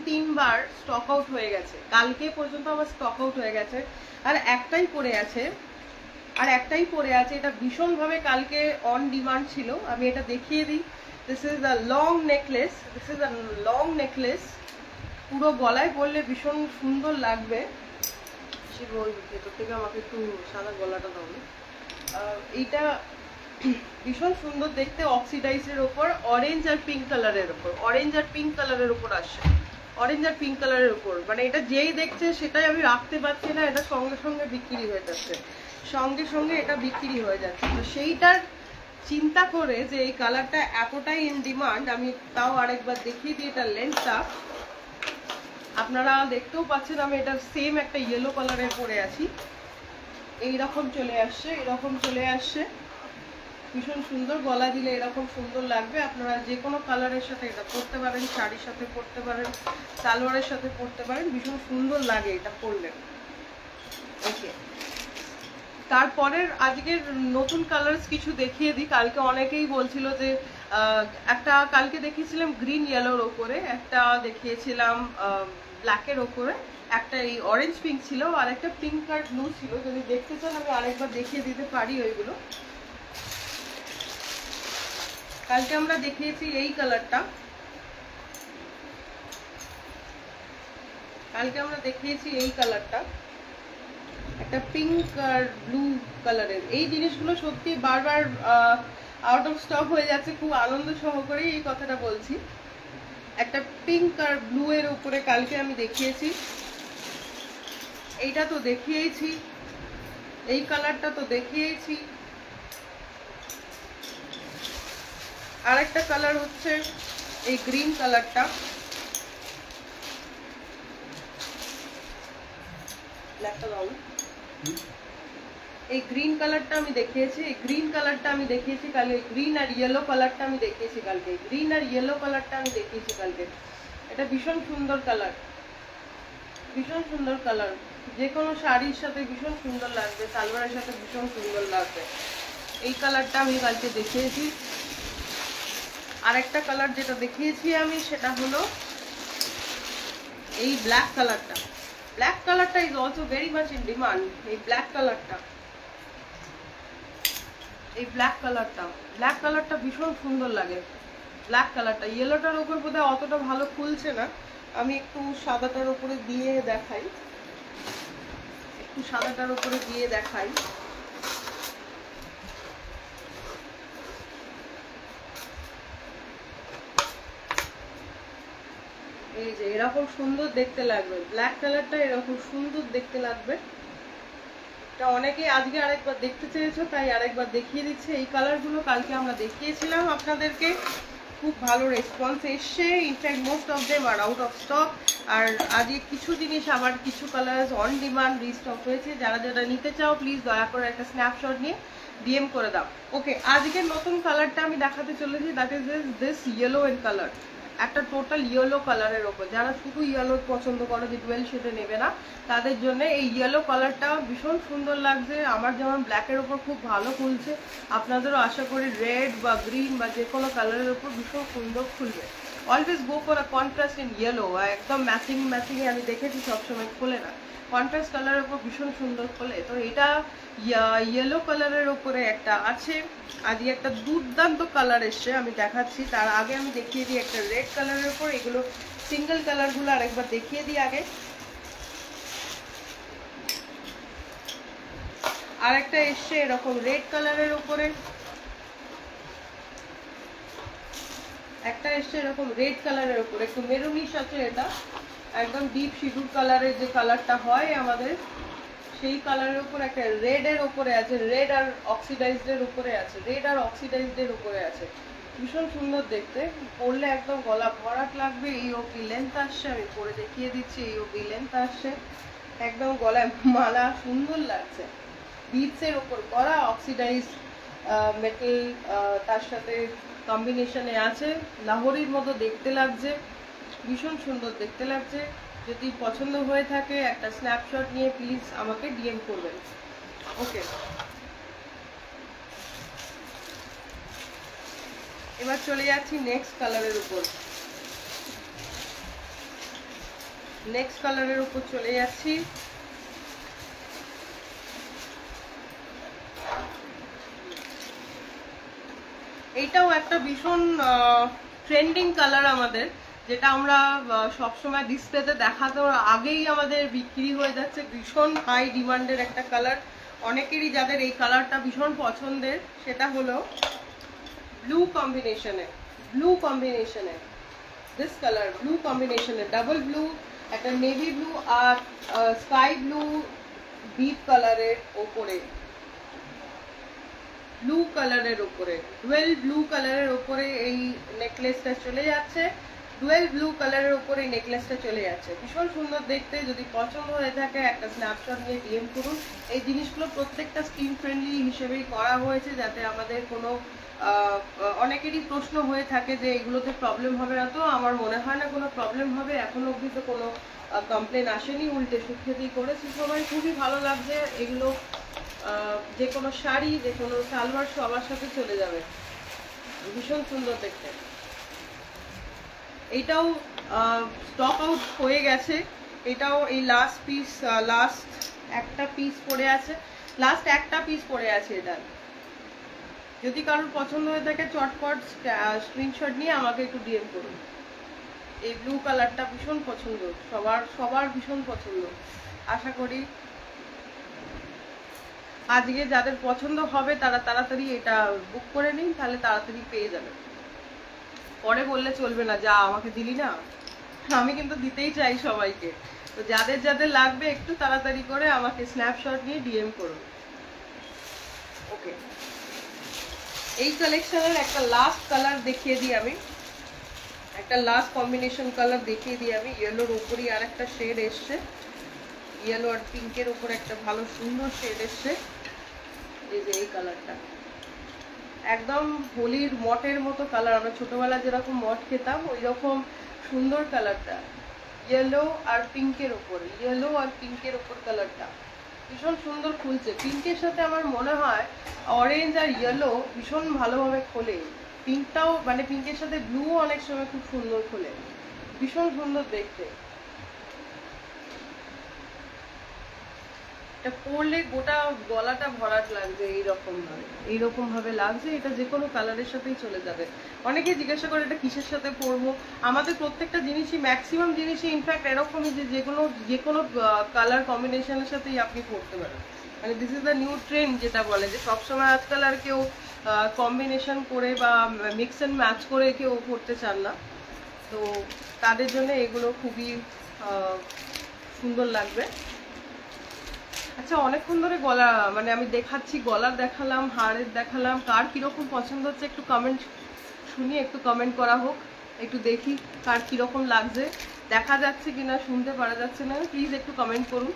S1: তিনবার স্টক আউট হয়ে গেছে, কালকে পর্যন্ত আমার স্টক আউট হয়ে গেছে, আর একটাই পড়ে আছে, এটা ভীষণভাবে কালকে অন ডিমান্ড ছিল। আমি এটা দেখিয়ে দিই, this is a long necklace, পুরো গলায় পরলে ভীষণ সুন্দর লাগবে। ভেতর থেকে আমাকে একটু সাদা গলাটা দাও। এইটা ভীষণ সুন্দর দেখতে, অক্সিডাইজের ওপর অরেঞ্জ আর পিঙ্ক কালারের উপর আসছে, মানে এটা যেই দেখছে সেটাই আমি রাখতে পারছি না, এটা সঙ্গে সঙ্গে বিক্রি হয়ে যাচ্ছে, তো সেইটার চিন্তা করে যে এই কালারটা এতটাই ইন ডিমান্ড, আমি তাও আরেকবার দেখিয়ে দিই। এটা লেন্থটা আপনারা দেখতেও পাচ্ছেন, আমি এটা সেম একটা ইয়েলো কালারের পরে আছি, এইরকম চলে আসছে, ভীষণ সুন্দর, গলা দিলে এরকম সুন্দর লাগবে। আপনারা যে কোনো কালারের সাথে এটা পরতে পারেন, শাড়ির সাথে পরতে পারেন, সালোয়ারের সাথে পরতে পারেন, ভীষণ সুন্দর লাগে এটা পরলে। ওকে, তারপরের আজকের নতুন কালারস কিছু দেখিয়ে দিই। কালকে অনেকেই বলছিল যে কালকে দেখিয়েছিলাম গ্রিন ইয়েলোর ওপরে, একটা দেখিয়েছিলাম ব্ল্যাকের ওপরে, একটা এই অরেঞ্জ পিঙ্ক ছিল, আর একটা পিঙ্ক আর ব্লু ছিল। যদি দেখতে চান আমি আরেকবার দেখিয়ে দিতে পারি ওইগুলো। কালকে আমরা দেখিয়েছি এই কালারটা, একটা পিঙ্ক আর ব্লু কালারের। এই জিনিসগুলো সত্যি বারবার আউট অফ স্টক হয়ে যাচ্ছে, খুব আনন্দ সহকারে এই কথাটা বলছি। একটা পিঙ্ক আর ব্লু এর উপরে কালকে আমি দেখিয়েছি, এইটা তো দেখিয়েছি, এই কালারটা তো দেখিয়েছি, আরেকটা কালার হচ্ছে এই গ্রিন কালারটা, এই গ্রিন কালারটা আমি দেখিয়েছি, কালকে গ্রিন আর ইয়েলো কালারটা আমি দেখিয়েছি কালকে, এটা ভীষণ সুন্দর কালার, যে কোনো শাড়ির সাথে ভীষণ সুন্দর লাগবে, সালোয়ারের সাথে ভীষণ সুন্দর লাগবে। এই কালারটা আমি কালকে দেখিয়েছি। আরেকটা কালার যেটা দেখিয়েছি আমি, সেটা হলো এই ব্ল্যাক কালারটা is also very much in demand. এই ব্ল্যাক কালারটা ভীষণ সুন্দর লাগে, ব্ল্যাক কালারটা। ইয়েলোটার উপর বোধহয় অতটা ভালো খুলছে না, আমি একটু সাদাটার উপরে দিয়ে দেখাই, এই যে এরকম সুন্দর দেখতে লাগবে, ব্ল্যাক কালারটা এরকম সুন্দর দেখতে লাগবে। এটা অনেকেই আজকে আরেকবার দেখতে চেয়েছো, তাই আরেকবার দেখিয়ে দিচ্ছে। এই কালারগুলো কালকে আমরা দেখিয়েছিলাম আপনাদেরকে, খুব ভালো রেসপন্স এসছে, in fact most of them are out of stock. আর আজকে কিছু জিনিস আবার কিছু কালার অন ডিমান্ড রিস্টক হয়েছে, যারা নিতে চাও প্লিজ দয়া করে একটা স্ন্যাপশট নিয়ে ডিএম করে দাও। ওকে, আজকের নতুন কালারটা আমি দেখাতে চলেছি, that is this yellow and colour, একটা টোটাল ইয়েলো কালারের ওপর। যারা শুধু ইয়েলো পছন্দ করে, যে ডুয়েল শেডে নেবে না, তাদের জন্য এই ইয়েলো কালারটা ভীষণ সুন্দর লাগছে। আমার যেমন ব্ল্যাকের ওপর খুব ভালো খুলছে, আপনাদেরও আশা করি রেড বা গ্রিন বা যে কোনো কালারের ওপর ভীষণ সুন্দর খুলবে। Always go for a contrast in yellow, একদম ম্যাচিং আমি দেখেছি সবসময় খোলে না, কন্ট্রাস্ট কালারের উপর ভীষণ সুন্দর খোলে। তো এটা ইয়েলো কালারের উপরে একটা আছে, আজকে একটা দুর্দান্ত কালার এসছে, আমি দেখাচ্ছি। তার আগে আমি দেখিয়ে দিই একটা রেড কালারের উপর, এগুলো সিঙ্গেল কালারগুলো আরেকবার দেখিয়ে দিই আগে। আর একটা এসছে এরকম রেড কালারের উপরে, একটা এসছে এরকম রেড কালারের উপরে, একটু মেরুনিশ আছে, এটা একদম ডিপ সিঁদুর কালারের যে কালারটা হয় আমাদের সেই কালারের উপর একটা রেড এর উপরে আছে, রেড আর অক্সিডাইজড এর উপরে আছে, রেড আর অক্সিডাইজড এর উপরে আছে, ভীষণ সুন্দর দেখতে। পরলে একদম গলা ভরাট লাগবে। এই অবধি লেন্থ আসছে, আমি পরে দেখিয়ে দিচ্ছি। এই অবধি লেন্থ আসছে, একদম গলায় মালা, সুন্দর লাগছে। বিটস এর উপর করা, অক্সিডাইজ মেটাল তার সাথে কম্বিনেশনে আছে, লাহোরির মতো দেখতে লাগছে, ভীষণ সুন্দর দেখতে লাগছে। যদি পছন্দ হয়ে থাকে একটা স্ন্যাপশট নিয়ে প্লিজ আমাকে ডিএম করবেন। ওকে, এবার চলে যাচ্ছি নেক্সট কালারের উপর। নেক্সট কালারের উপর চলে যাচ্ছি। এইটাও একটা ভীষণ ট্রেন্ডিং কালার আমাদের, যেটা আমরা সবসময় ডিসপ্লেতে দেখাতে আগেই আমাদের বিক্রি হয়ে যাচ্ছে। ভীষণ হাই ডিমান্ডের একটা কালার, অনেকেরই যাদের এই কালারটা ভীষণ পছন্দের, সেটা হলো ব্লু কম্বিনেশনে। ব্লু কম্বিনেশনে দিস কালার, ব্লু কম্বিনেশনে ডাবল ব্লু, একটা নেভি ব্লু আর স্কাই ব্লু ডিপ কালারের ওপরে, ব্লু কালারের উপরে, ডুয়েল ব্লু কালারের উপরে এই নেকলেসটা চলে যাচ্ছে। ডুয়েল ব্লু কালারের উপরে এই নেকলেসটা চলে যাচ্ছে, ভীষণ সুন্দর দেখতে। যদি পছন্দ হয়ে থাকে একটা স্ন্যাপশট নিয়ে ডিএম করুন। এই জিনিসগুলো প্রত্যেকটা স্কিন ফ্রেন্ডলি হিসেবেই করা হয়েছে, যাতে আমাদের কোনো অনেকেরই প্রশ্ন হয়ে থাকে যে এগুলোতে প্রবলেম হবে না। তো আমার মনে হয় না কোনো প্রবলেম হবে, এখনো অবধি তো কোনো কমপ্লেন আসেনি, উল্টে সুখেতেই করেছি সবাই, খুবই ভালো লাগছে এগুলো। যে কোনো শাড়ি, যে কোনো সালোয়ার সবার সাথে চলে যাবে, ভীষণ সুন্দর দেখতে। এইটাও স্টক আউট হয়ে গেছে, এটাও এই লাস্ট পিস, লাস্ট একটা পিস পড়ে আছে, লাস্ট একটা পিস পড়ে আছে। এটা যদি কারোর পছন্দ হয়ে থাকে চটপট স্ক্রিনশট নিয়ে আমাকে একটু ডিএম করুন। এই ব্লু কালারটা ভীষণ পছন্দ, সবার ভীষণ পছন্দ। আশা করি আজকে যাদের পছন্দ হবে তারা তাড়াতাড়ি এটা বুক করে নিন, তাহলে তাড়াতাড়ি পেয়ে যাবেন। পরে বললে চলবে না, যা আমাকে দিলি না। আমি কিন্তু দিতেই চাই সবাইকে। তো যাদের যাদের লাগবে একটু তাড়াতাড়ি করে আমাকে স্ন্যাপশট নিয়ে ডিএম করুন। ওকে, এই কালেকশনের একটা লাস্ট কালার দেখিয়ে দিই আমি, একটা লাস্ট কম্বিনেশন কালার দেখিয়ে দিই আমি। ইয়েলোর উপরই আর একটা শেড এসছে, ইয়েলো আর পিঙ্কের উপর একটা ভালো সুন্দর শেড এসছে। এই যে এই কালারটা একদম হোলির মটের মতো কালার, আমরা ছোটবেলায় যেরকম মট খেতাম ওই রকম সুন্দর কালারটা। ইয়েলো আর পিঙ্কের উপর, ইয়েলো আর পিঙ্কের উপর কালারটা ভীষণ সুন্দর খুলছে। পিঙ্কের সাথে আমার মনে হয় অরেঞ্জ আর ইয়েলো ভীষণ ভালোভাবে খোলে। পিঙ্কটাও মানে পিঙ্কের সাথে ব্লু অনেক সময় খুব সুন্দর খোলে, ভীষণ সুন্দর দেখতে। এটা পরলে গোটা গলাটা ভরাট লাগবে, এইরকম ভাবে লাগছে। এটা যে কোনো কালারের সাথেই চলে যাবে। অনেকে জিজ্ঞাসা করে এটা কিসের সাথে পরবো। আমাদের প্রত্যেকটা জিনিসই, ম্যাক্সিমাম জিনিসই ইনফ্যাক্ট এরকমই যে কোনো কালার কম্বিনেশনের সাথেই আপনি পরতে পারেন। মানে this is the new trend, যেটা বলে যে সবসময় আজকাল আর কেউ কম্বিনেশন করে বা মিক্স অ্যান্ড ম্যাচ করে কেউ পরতে চান না। তো তাদের জন্য এগুলো খুবই সুন্দর লাগবে। আচ্ছা, অনেকক্ষণ ধরে গলা মানে আমি দেখাচ্ছি, গলার দেখালাম, হাড়ের দেখালাম, কার কিরকম পছন্দ হচ্ছে একটু কমেন্ট শুনি, একটু কমেন্ট করা হোক, একটু দেখি কার কিরকম লাগছে, দেখা যাচ্ছে কিনা, শুনতে পারা যাচ্ছে না, প্লিজ একটু কমেন্ট করুন।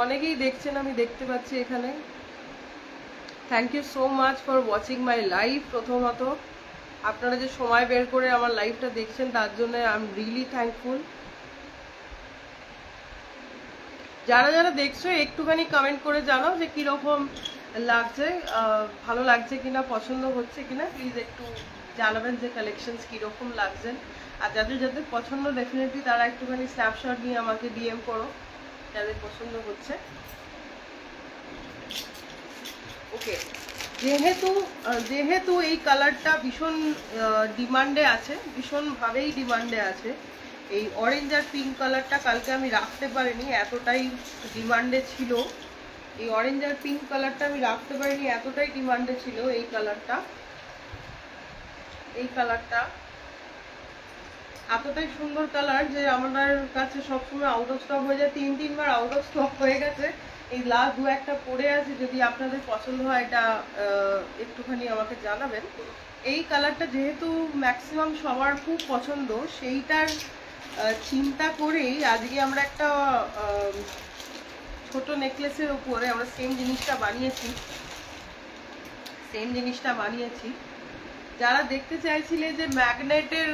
S1: অনেকেই দেখছেন, আমি দেখতে পাচ্ছি এখানে। Thank you so much for watching my live. প্রথমত আপনারা যে সময় বের করে আমার লাইভটা দেখছেন তার জন্য আই এম রিয়েলি থ্যাঙ্কফুল। যারা যারা দেখছো একটুখানি কমেন্ট করে জানাও যে কীরকম লাগছে, ভালো লাগছে কিনা, পছন্দ হচ্ছে কিনা প্লিজ একটু জানাবেন যে কালেকশনস কীরকম লাগছেন। আর যাদের যাদের পছন্দ ডেফিনেটলি তারা একটুখানি স্ন্যাপশট নিয়ে আমাকে ডিএম করো যাদের পছন্দ হচ্ছে। ওকে, যেহেতু এই কালারটা ভীষণ ডিমান্ডে আছে, ভীষণভাবেই ডিমান্ডে আছে, এই অরেঞ্জ আর পিঙ্ক কালারটা কালকে আমি রাখতে পারিনি, এতটাই ডিমান্ডে ছিল। এই অরেঞ্জ আর পিঙ্ক কালারটা আমি রাখতে পারিনি, এতটাই ডিমান্ডে ছিল এই কালারটা। এতটাই সুন্দর কালার যে আমাদের কাছে সবসময় আউট অফ স্টক হয়ে যায়, 3-3 বার আউট অফ স্টক হয়ে গেছে। এই লাস্ট 2-1টা পড়ে আছে, যদি আপনাদের পছন্দ হয় এটা একটুখানি আমাকে জানাবেন। এই কালারটা যেহেতু ম্যাক্সিমাম সবার খুব পছন্দ, সেইটার চিন্তা করেই আজকে আমরা একটা ছোট নেকলেসের উপরে আমরা সেম জিনিসটা বানিয়েছি। যারা দেখতে চাইছিলে যে ম্যাগনেটের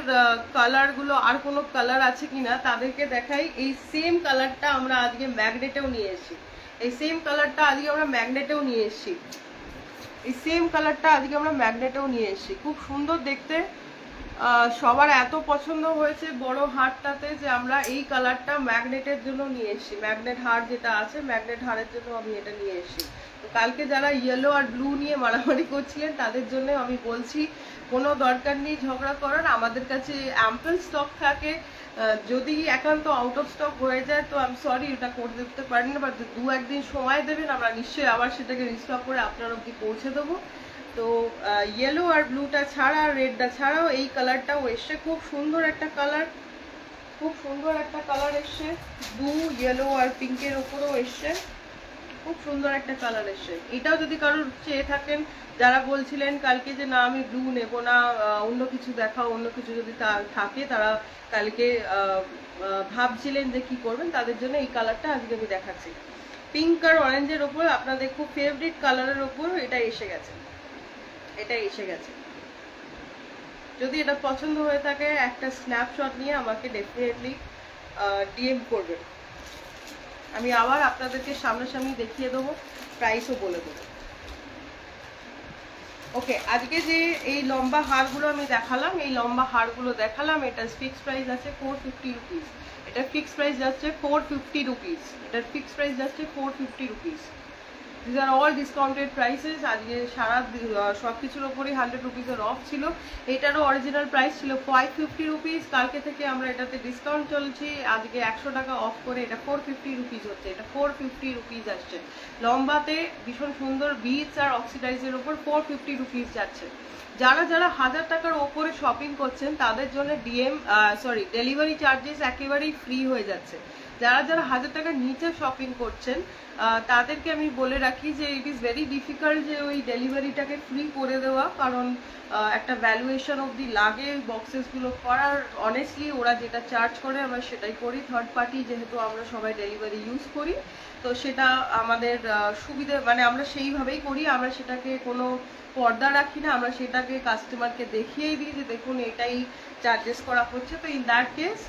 S1: কালারগুলো আর কোনো কালার আছে কিনা, তাদেরকে দেখাই এই সেম কালারটা আমরা আজকে ম্যাগনেটেও নিয়ে এসেছি। খুব সুন্দর দেখতে, সবার এত পছন্দ হয়েছে বড় হারটাতে যে আমরা এই কালারটা ম্যাগনেটের জন্য নিয়ে এসেছি। ম্যাগনেট হার যেটা আছে, ম্যাগনেট হারের জন্য আমি এটা নিয়ে এসেছি। তো কালকে যারা ইয়েলো আর ব্লু নিয়ে মারামারি করছিলেন তাদের জন্য আমি বলছি কোনো দরকার নেই ঝগড়া করার, আমাদের কাছে অ্যাম্পল স্টক থাকে। যদি একান্ত আউট অফ স্টক হয়ে যায় তো আমি সরি, এটা করে দিতে পারি না, বাট 2-1 দিন সময় দেবেন, আমরা নিশ্চয়ই আবার সেটাকে রিস্টক করে আপনার অবধি পৌঁছে দেবো। তো ইয়েলো আর ব্লুটা ছাড়া, রেডটা ছাড়াও এই কালারটাও এসছে, খুব সুন্দর একটা কালার এসছে। ব্লু, ইয়েলো আর পিঙ্কের ওপরেও এসছে, খুব সুন্দর একটা কালার এসছে। এটাও যদি কারোর চেয়ে থাকেন, যারা বলছিলেন কালকে যে না আমি ব্লু নেবো না, অন্য কিছু দেখাও, অন্য কিছু যদি থাকে, তারা কালকে ভাবছিলেন যে কি করবেন, তাদের জন্য এই কালারটা আজকে আমি দেখাচ্ছি। পিঙ্ক আর অরেঞ্জের ওপর আপনাদের খুব ফেভারিট কালারের ওপর এটা এসে গেছে। যদি এটা পছন্দ হয়ে থাকে একটা স্ন্যাপশট নিয়ে আমাকে ডেফিনেটলি ডিএম করবেন। আমি আবার আপনাদেরকে সামনাসামনি দেখিয়ে দেবো, প্রাইসও বলে দেবো। ওকে, আজকে যে এই লম্বা হারগুলো আমি দেখালাম, এটার ফিক্সড প্রাইস আছে 450 রুপিস। এটার ফিক্সড প্রাইস যাচ্ছে 450 rupees. These are all discounted prices. আজকে সব কিছুর ওপরে 100 রুপিসের অফ ছিল। এটারও অরিজিনাল প্রাইস ছিল 550 রুপিস। কালকে থেকে আমরা এটাতে ডিসকাউন্ট চলছি, আজকে 100 টাকা অফ করে এটা 450 রুপিস হচ্ছে। এটা 450 রুপিস আসছে। লম্বাতে ভীষণ সুন্দর বিটস আর অক্সিডাইজের ওপর 450 রুপিস যাচ্ছে। যারা 1000 টাকার ওপরে শপিং করছেন তাদের জন্য ডেলিভারি চার্জেস একেবারেই ফ্রি হয়ে যাচ্ছে। যারা 1000 টাকার নিচে শপিং করছেন তাদেরকে আমি বলে রাখি যে ইট ইজ ভেরি ডিফিকাল্ট যে ওই ডেলিভারিটাকে ফ্রি করে দেওয়া, কারণ একটা ভ্যালুয়েশন অবধি লাগে বক্সেসগুলো করার। অনেস্টলি ওরা যেটা চার্জ করে আমরা সেটাই করি, থার্ড পার্টি যেহেতু আমরা সবাই ডেলিভারি ইউজ করি, তো সেটা আমাদের সুবিধে, মানে আমরা সেইভাবেই করি। আমরা সেটাকে কোনো পর্দা রাখি না, আমরা সেটাকে কাস্টমারকে দেখিয়েই দিই যে দেখুন এটাই চার্জেস করা হচ্ছে। তো ইন দ্যাট কেস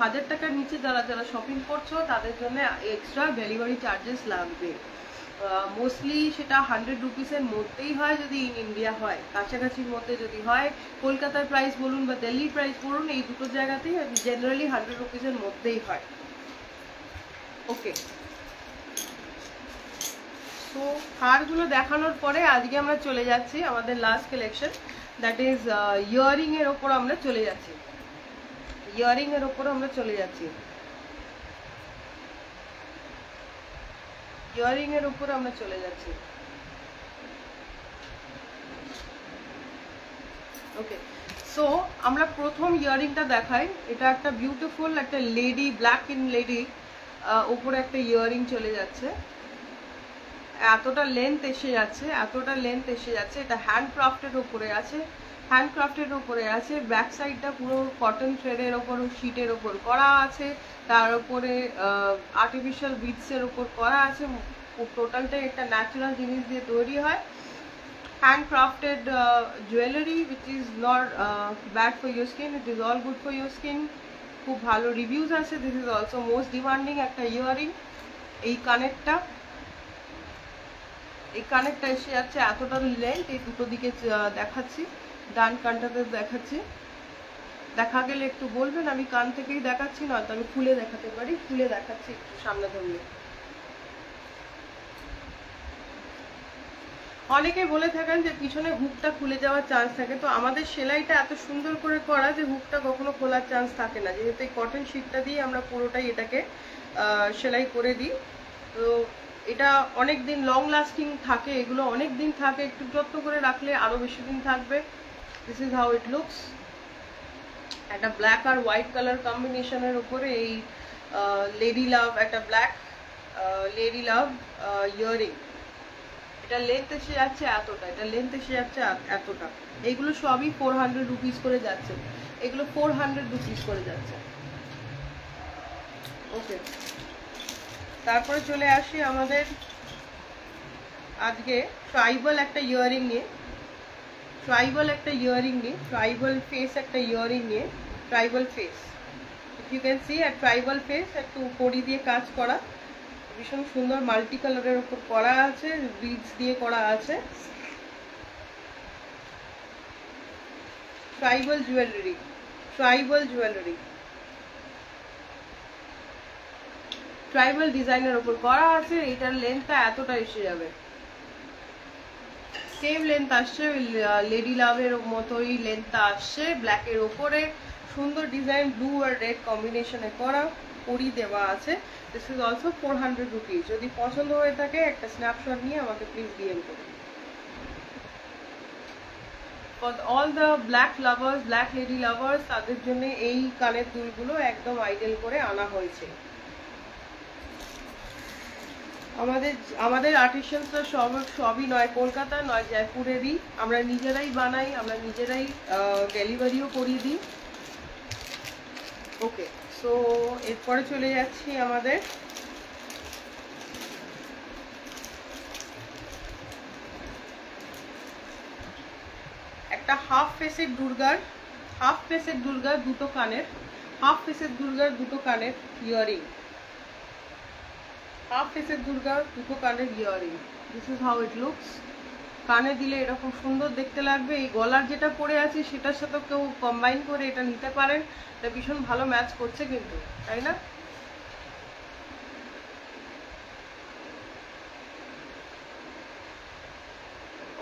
S1: 1000 টাকার নিচে যারা শপিং করছো তাদের জন্য এক্সট্রা ডেলিভারি চার্জেস লাগবে। মোস্টলি সেটা 100 রুপিসের মধ্যেই হয় যদি ইন ইন্ডিয়া হয়, কাছাকাছির মধ্যে যদি হয়, কলকাতার প্রাইস বলুন বা দিল্লির প্রাইস বলুন, এই দুটো জায়গাতেই জেনারেলি 100 রুপিসের মধ্যেই হয়। ওকে, তো হারগুলো দেখানোর পরে আজকে আমরা চলে যাচ্ছি আমাদের last collection, that is earring এর ওপর আমরা চলে যাচ্ছি। ওকে, সো আমরা প্রথম ইয়ারিংটা দেখাই। এটা একটা বিউটিফুল একটা লেডি, ব্ল্যাক ইন লেডি উপরে একটা ইয়ারিং চলে যাচ্ছে। এতটা লেন্থ এসে যাচ্ছে। এটা হ্যান্ডক্রাফটের উপরে আছে। ব্যাক সাইডটা পুরো কটন থ্রেডের ওপর, শিটের ওপর করা আছে, তার উপরে আর্টিফিশিয়াল বিটসের উপর করা আছে। টোটালটাই একটা ন্যাচারাল জিনিস দিয়ে তৈরি হয়। Handcrafted jewellery which is not bad for your skin, it is all good for your skin. খুব ভালো রিভিউজ আছে। This is also most demanding একটা ইয়ারিং। এই কানেরটা এই কানেরটা এসে যাচ্ছে এতটা লেন্থ, এই দুটো দিকে দেখাচ্ছি, ডান কানটাতে দেখাচ্ছি। দেখা গেলে একটু বলবেন, আমি কান থেকেই দেখাচ্ছি, নয়তো আমি খুলে দেখাতে পারি। খুলে দেখাচ্ছি একটু সামনে ধরলে। অনেকে বলে থাকেন যে পিছনে হুকটা খুলে যাওয়ার চান্স থাকে, তো আমাদের সেলাইটা এত সুন্দর করে করা যে হুকটা কখনো খোলার চান্স থাকে না, যেহেতু এই কটন শিটটা দিয়ে আমরা পুরোটাই এটাকে সেলাই করে দিই। তো এটা অনেক দিন লং লাস্টিং থাকে, এগুলো অনেক দিন থাকে, একটু যত্ন করে রাখলে আরো বেশি দিন থাকবে। This is how it looks. একটা ব্ল্যাক আর হোয়াইট কালার কম্বিনেশনের উপরে এই লেডি লাভ, একটা ব্ল্যাক লেডি লাভ ইয়ারিং। এটা লেন্থ এসে যাচ্ছে এতটা, এটা লেন্থ এসে যাচ্ছে এতটা। এইগুলো সবই 400 রুপিস করে যাচ্ছে, এগুলো 400 রুপিস করে যাচ্ছে। ওকে, তারপরে চলে আসি আমাদের আজকে ট্রাইবাল একটা ইয়ারিং নিয়ে, ট্রাইবাল ফেস একটা ইয়ারিং নিয়ে। Tribal face, you can see আর ট্রাইবাল ফেস, একটু কড়ি দিয়ে কাজ করা, ভীষণ সুন্দর মাল্টি কালারের উপর করা আছে, বিডস দিয়ে করা আছে। ট্রাইবাল জুয়েলারি, ট্রাইবাল ডিজাইনের উপর করা আছে। এটার লেন্থটা এতটা এসে যাবে, সেম লেন্থ আসছে, লেডি লাভের মতোই লেন্থটা আসছে। ব্ল্যাকের ওপরে সুন্দর ডিজাইন, ব্লু আর রেড কম্বিনেশনে করা, কড়ি দেওয়া আছে। This is also 400 rupees. যদি পছন্দ হয়ে থাকে একটা স্ন্যাপশট নিয়ে আমাকে প্লিজ ডিএম করুন। For all the black lovers, black lady lovers, তাদের জন্য এই কানের দুলগুলো একদম আইডেল করে আনা হয়েছে। আমাদের আর্টিশিয়ানসরা সবই নয় কলকাতা নয় জয়পুরেরই, আমরা নিজেরাই বানাই, আমরা নিজেরাই ডেলিভারিও করিয়ে দিই। ওকে, সো এরপরে চলে যাচ্ছি আমাদের একটা হাফ ফেসের দুর্গার দুটো কানের, হাফ ফেসের দুর্গার দুটো কানের ইয়ারিং, হাফ ফেসের দুর্গার দুটো কানের earring. This is how it looks. কানে দিলে এরকম সুন্দর দেখতে লাগবে। এই গলার যেটা পরে আছে সেটার সাথে কেউ কম্বাইন করে এটা নিতে পারেন, এটা ভীষণ ভালো ম্যাচ করছে কিন্তু, তাই না?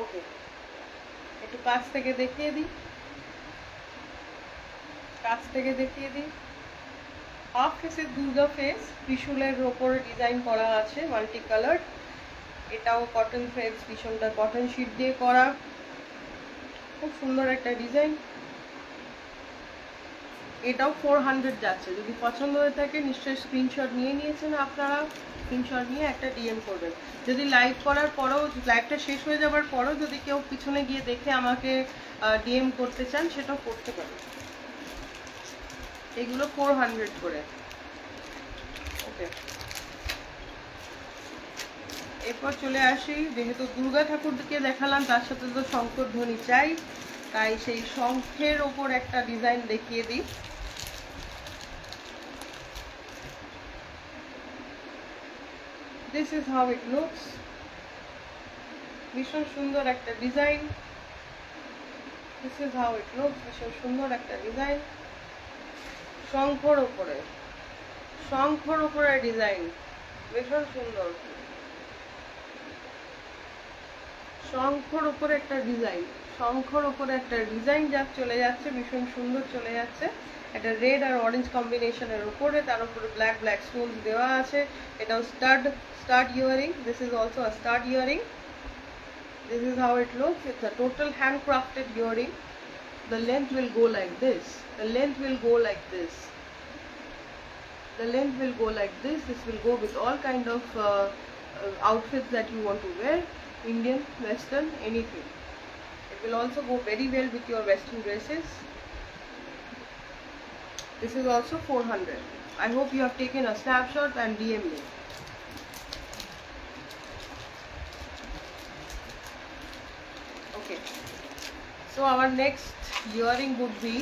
S1: ওকে, একটু কাছ থেকে দেখিয়ে দিই, হাফ ফেসের দুর্গা ফেস, ত্রিশূলের ওপরে ডিজাইন করা আছে মাল্টি কালার। এটাও কটন থ্রেডস, পিছনটা কটন শিট দিয়ে করা, খুব সুন্দর একটা ডিজাইন। এটাও 400 যাচ্ছে। যদি পছন্দ হয়ে থাকে নিশ্চয়ই স্ক্রিনশট নিয়েছেন আপনারা, স্ক্রিনশট নিয়ে একটা ডিএম করবেন। যদি লাইভ করার পরেও, লাইভটা শেষ হয়ে যাবার পরেও যদি কেউ পিছনে গিয়ে দেখে আমাকে ডিএম করতে চান সেটাও করতে পারেন। এগুলো 400 করে। ওকে, এরপর চলে আসি, যেহেতু দুর্গা ঠাকুরকে দেখালাম তার সাথে তো শঙ্কর ধ্বনি চাই, তাই সেই শঙ্খের ওপর একটা ডিজাইন দেখিয়ে দিই। This is how it looks. ভীষণ সুন্দর একটা design. This is how it looks. ভীষণ সুন্দর একটা ডিজাইন, শঙ্খর ওপরে ডিজাইন, ভীষণ সুন্দর। শঙ্খর ওপরে একটা ডিজাইন যা চলে যাচ্ছে, ভীষণ সুন্দর চলে যাচ্ছে। একটা রেড আর অরেঞ্জ কম্বিনেশনের উপরে, তার উপরে ব্ল্যাক স্টোনস দেওয়া আছে। এটাও stud earring. This is also a stud earring. This is how it looks. It's a total handcrafted earring. The length will go like this. This will go with all kind of outfits that you want to wear, Indian, Western, anything. It will also go very well with your Western dresses. This is also 400. I hope you have taken a snapshot and DM me. Okay, so our next earring would be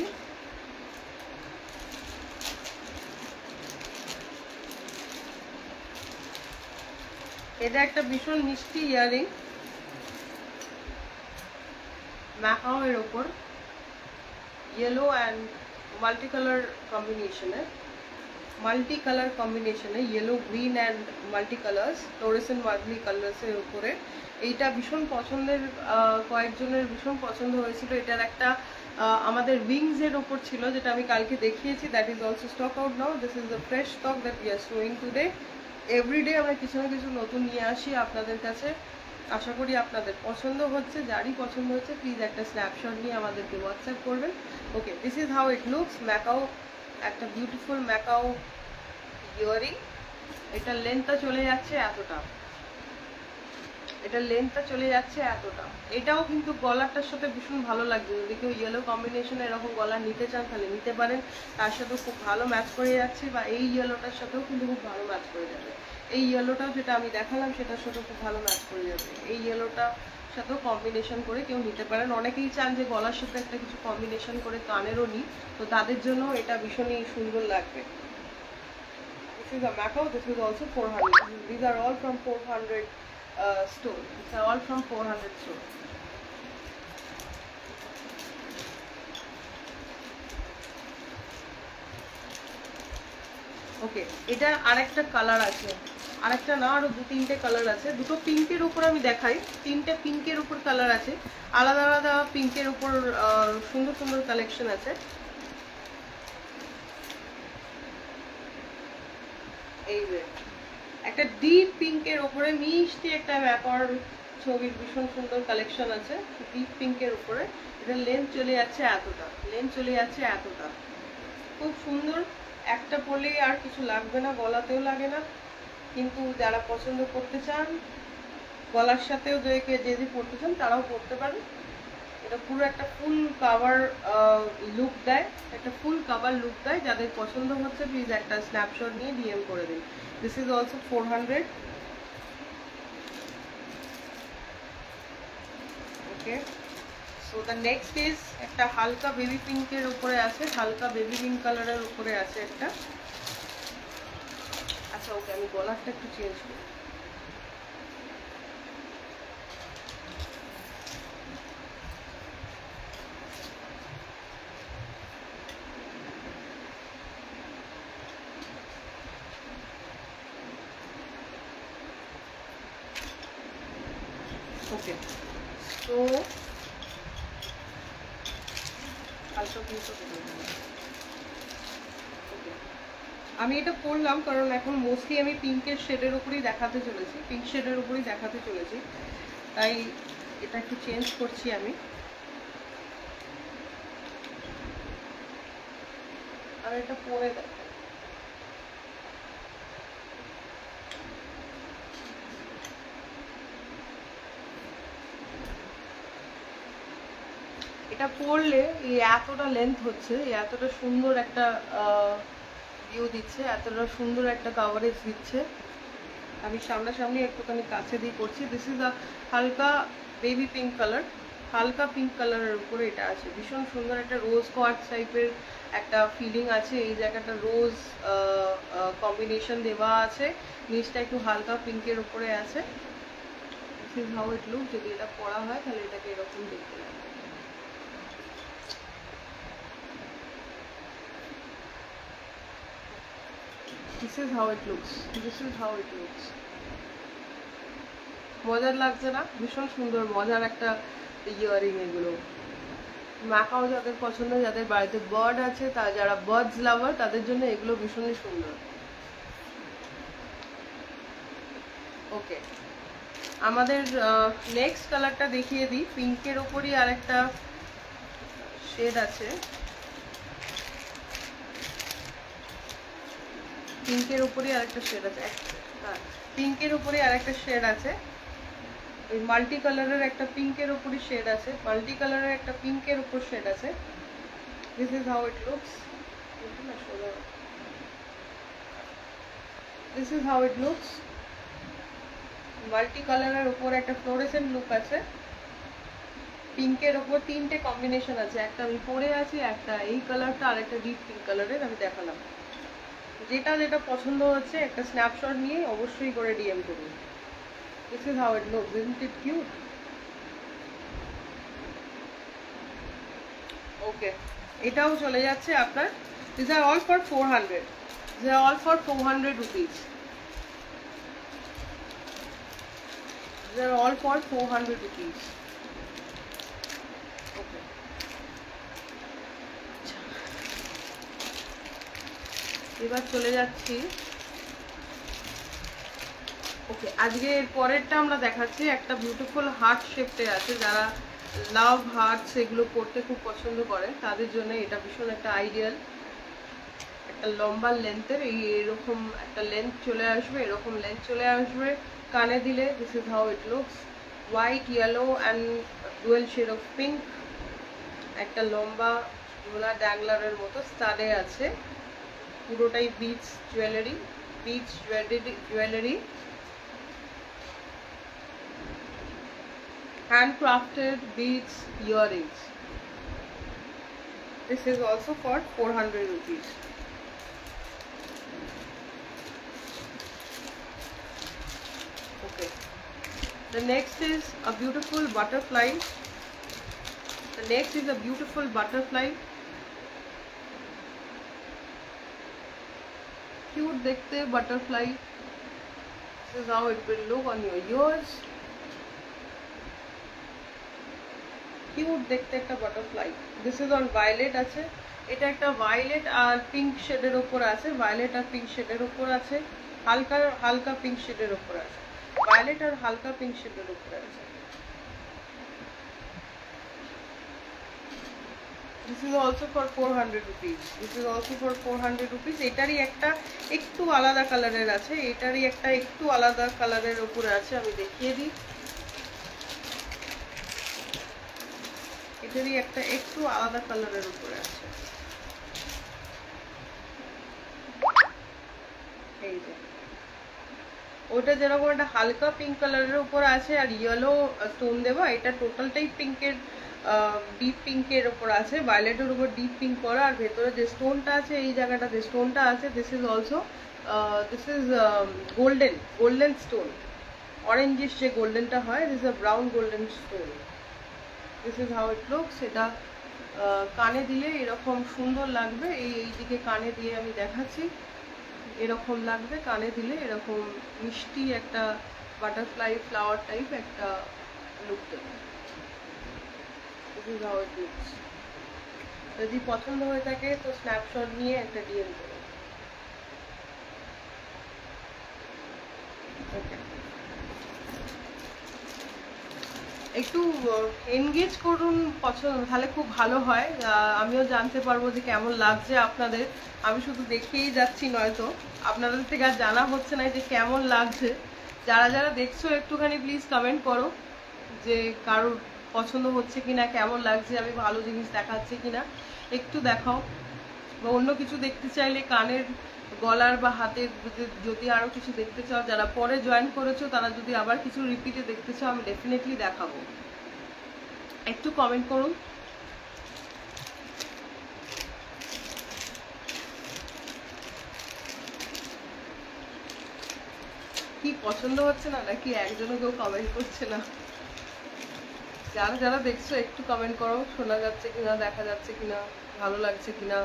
S1: এটা একটা ভীষণ মিষ্টি ইয়ারিং, ম্যাকাও এর ওপর ইয়েলো অ্যান্ড মাল্টি কালার কম্বিনেশনে yellow green and multi colours fluorescent multi কালার্সের উপরে এইটা ভীষণ পছন্দের, কয়েকজনের ভীষণ পছন্দ হয়েছিল। এটার একটা আমাদের উইংস এর ওপর ছিল যেটা আমি কালকে দেখিয়েছি, that is also stock out now. This is the fresh stock that we are showing today. Everyday আমরা কিছু না কিছু নতুন নিয়ে আসি আপনাদের কাছে। আশা করি আপনাদের পছন্দ হচ্ছে। যারই পছন্দ হচ্ছে প্লিজ একটা স্ন্যাপশট নিয়ে আমাদেরকে হোয়াটসঅ্যাপ করবেন। Okay, this is how it looks. Macaw, একটা বিউটিফুল ম্যাকাও ইয়ারিং। এটার লেন্থটা চলে যাচ্ছে এতটা, এটাও কিন্তু গলাটার সাথে ভীষণ ভালো লাগছে। যদি কেউ ইয়েলো কম্বিনেশনে এরকম গলা নিতে চান তাহলে নিতে পারেন, তার সাথেও খুব ভালো ম্যাচ করে যাচ্ছে। বা এই ইয়েলোটার সাথেও কিন্তু খুব ভালো ম্যাচ করে যাবে। এই ইয়েলোটাও যেটা আমি দেখালাম সেটার সাথেও খুব ভালো ম্যাচ করে যাবে। এই ইয়েলোটা সাথেও কম্বিনেশন করে কেউ নিতে পারেন। অনেকেই চান যে গলার সাথে একটা কিছু কম্বিনেশন করে কানেরও নিই, তো তাদের জন্য এটা ভীষণই সুন্দর লাগবে। This is a Macao. This is also 400. These are all from 400 store. These are all from 400 store. ওকে, এটা আরেকটা কালার আছে, আরেকটা না আরো দু তিনটে কালার আছে। দুটো পিঙ্কের উপর আমি দেখাই, তিনটে পিঙ্কের উপর কালার আছে, আলাদা আলাদা পিঙ্কের উপর সুন্দর সুন্দর কালেকশন আছে। এই যে একটা ডিপ পিঙ্কের উপরে মিষ্টি একটা ম্যাকাওর ছবির ভীষণ সুন্দর কালেকশন আছে ডিপ পিঙ্কের উপরে। এটা লেন্থ চলে যাচ্ছে এতটা, খুব সুন্দর। একটা পরলেই আর কিছু লাগবে না, গলাতেও লাগে না। কিন্তু যারা পছন্দ করতে চান গলার সাথেও যদি পরতে চান তারাও পরতে পারেন। এটা পুরো একটা ফুল কাভার লুক দেয়, যাদের পছন্দ হচ্ছে প্লিজ একটা স্ন্যাপশট নিয়ে ডিএম করে দিন। This is also 400। Okay, so the next is একটা হালকা বেবি পিঙ্কের উপরে আছে, হালকা বেবি পিঙ্ক কালারের উপরে আছে একটা। আচ্ছা ওকে, আমি গলারটা একটু চেঞ্জ করি। ওকে, তো আমি এটা পরলাম কারণ এখন মোস্টলি আমি পিঙ্কের শেডের উপরই দেখাতে চলেছি, তাই এটা একটু চেঞ্জ করছি আমি। আর এটা পরে দেখ, এটা পরলে এই এতটা লেন্থ হচ্ছে, এতটা সুন্দর একটা ভিউ দিচ্ছে, এতটা সুন্দর একটা কভারেজ দিচ্ছে। আমি সামনাসামনি একটুখানি কাছে দিয়ে করছি। দিস ইজ আ হালকা বেবি পিঙ্ক কালার, হালকা পিঙ্ক কালারের উপরে এটা আছে। ভীষণ সুন্দর একটা রোজ কোয়ার্টজ টাইপের একটা ফিলিং আছে। এই জায়গাটা রোজ কম্বিনেশন দেওয়া আছে, নিচটা একটু হালকা পিঙ্কের উপরে আছে। This is how it look. যদি এটা পরা হয় তাহলে এটাকে এরকম দেখতে লাগে। This is how it looks. মজার লাগছে না? ভীষণ সুন্দর, মজার একটা ইয়ারিং এগুলো। ম্যাকাও যাদের পছন্দ, যাদের বাড়িতে বার্ড আছে, যারা বার্ডস লাভার, তাদের জন্য এগুলো ভীষণই সুন্দর। ওকে, আমাদের নেক্সট কালারটা দেখিয়ে দিই। পিঙ্কের ওপরই আরেকটা শেড আছে, পিঙ্কের উপরে আরেকটা শেড আছে, ওই মাল্টি কালারের একটা পিঙ্কের উপরে শেড আছে, this is how it looks. Multi কালারের উপর একটা ফ্লোরেসেন্ট লুক আছে। পিঙ্কের উপর তিনটে কম্বিনেশন আছে, একটা আমি পরে আছি, একটা এই কালারটা, আর একটা ডিপ পিঙ্ক কালারের আমি দেখালাম। যেটা যেটা পছন্দ হচ্ছে একটা স্ন্যাপশট নিয়ে অবশ্যই করে ডিএম করুন। This is how it looks. Isn't it cute? ওকে, এটাও চলে যাচ্ছে আপনার। This are all for 400, this are all for 400 rupees, this are all for 400 rupees. Okay, এবার চলে যাচ্ছি। ওকে, আজকে এর পরেরটা আমরা দেখাচ্ছি, একটা বিউটিফুল হার্ট শেপে আছে। যারা লাভ হার্ট সেগুলো করতে খুব পছন্দ করে তাদের জন্য এটা ভীষণ একটা আইডিয়াল। একটা লম্বা লেন্থের এরকম একটা লেন্থ চলে আসবে, এরকম লেন্থ চলে আসবে কানে দিলে। This is how it looks, white, yellow and dual shade of pink. একটা লম্বা ঝোলা ড্যাংলারের মতো স্টাডে আছে, পুরোটাই beads jewellery, beads jewellery, handcrafted beads earrings. This is also for 400 rupees. Okay, the next is a beautiful butterfly. The next is a beautiful butterfly. Cute dekhte butterfly. This is how it will look on your ears. Cute দেখতে একটা butterfly. This is on violet আছে, এটা একটা ভায়োলেট আর পিঙ্ক শেডের উপর আছে, ভায়োলেট আর পিঙ্ক শেডের উপর আছে, হালকা হালকা পিঙ্ক শেডের উপর আছে, ভায়োলেট আর হালকা পিঙ্ক শেডের উপর আছে। This is also for 400 rupees, this is also for 400 rupees. এটারই একটা একটু আলাদা কালারের আছে, এটারই একটা একটু আলাদা কালারের উপরে আছে, আমি দেখিয়ে দিই। এটারই একটা একটু আলাদা কালারের উপরে আছে, এই যে ওটা যেরকম একটা হালকা পিঙ্ক কালারের উপর আছে আর ইয়েলো স্টোন দেওয়া, এটা টোটালটাই পিঙ্কের, ডিপ পিঙ্কের উপর আছে, ভায়োলেটের উপর ডিপ পিঙ্ক করা, আর ভেতরে যে স্টোনটা আছে এই জায়গাটা যে স্টোনটা আছে, this is also this is golden, golden stone, orangish যে গোল্ডেনটা হয়, this is a brown golden stone. This is how it looks. এটা কানে দিলে এরকম সুন্দর লাগবে, এই দিকে কানে দিয়ে আমি দেখাচ্ছি, এরকম লাগবে কানে দিলে, এরকম মিষ্টি একটা বাটারফ্লাই ফ্লাওয়ার টাইপ একটা লুক দেবে। This is how it looks. যদি পছন্দ হয়ে থাকে তো স্ন্যাপশট নিয়ে একটা ডিএম করুন। ওকে, একটু এনগেজ করুন পছন্দ, তাহলে খুব ভালো হয়, আমিও জানতে পারবো যে কেমন লাগছে আপনাদের। আমি শুধু দেখিয়েই যাচ্ছি, নয়তো আপনাদের থেকে আর জানা হচ্ছে না যে কেমন লাগছে। যারা যারা দেখছো একটুখানি প্লিজ কমেন্ট করো যে কারোর পছন্দ হচ্ছে কিনা, কেমন লাগছে, আমি ভালো জিনিস দেখাচ্ছি কিনা একটু দেখাও। বা অন্য কিছু দেখতে চাইলে কানের, গলার বা হাতের যদি আরো কিছু দেখতে চাও, যারা পরে জয়েন করেছো তারা যদি আবার কিছু রিপিটে দেখতে চাও, আমি ডেফিনেটলি দেখাবো। একটু কমেন্ট করুন। কি পছন্দ হচ্ছে না নাকি একজনও কেউ কমেন্ট করছে না? যারা যারা দেখছো একটু কমেন্ট করো, শোনা যাচ্ছে কিনা, দেখা যাচ্ছে কিনা, ভালো লাগছে কিনা।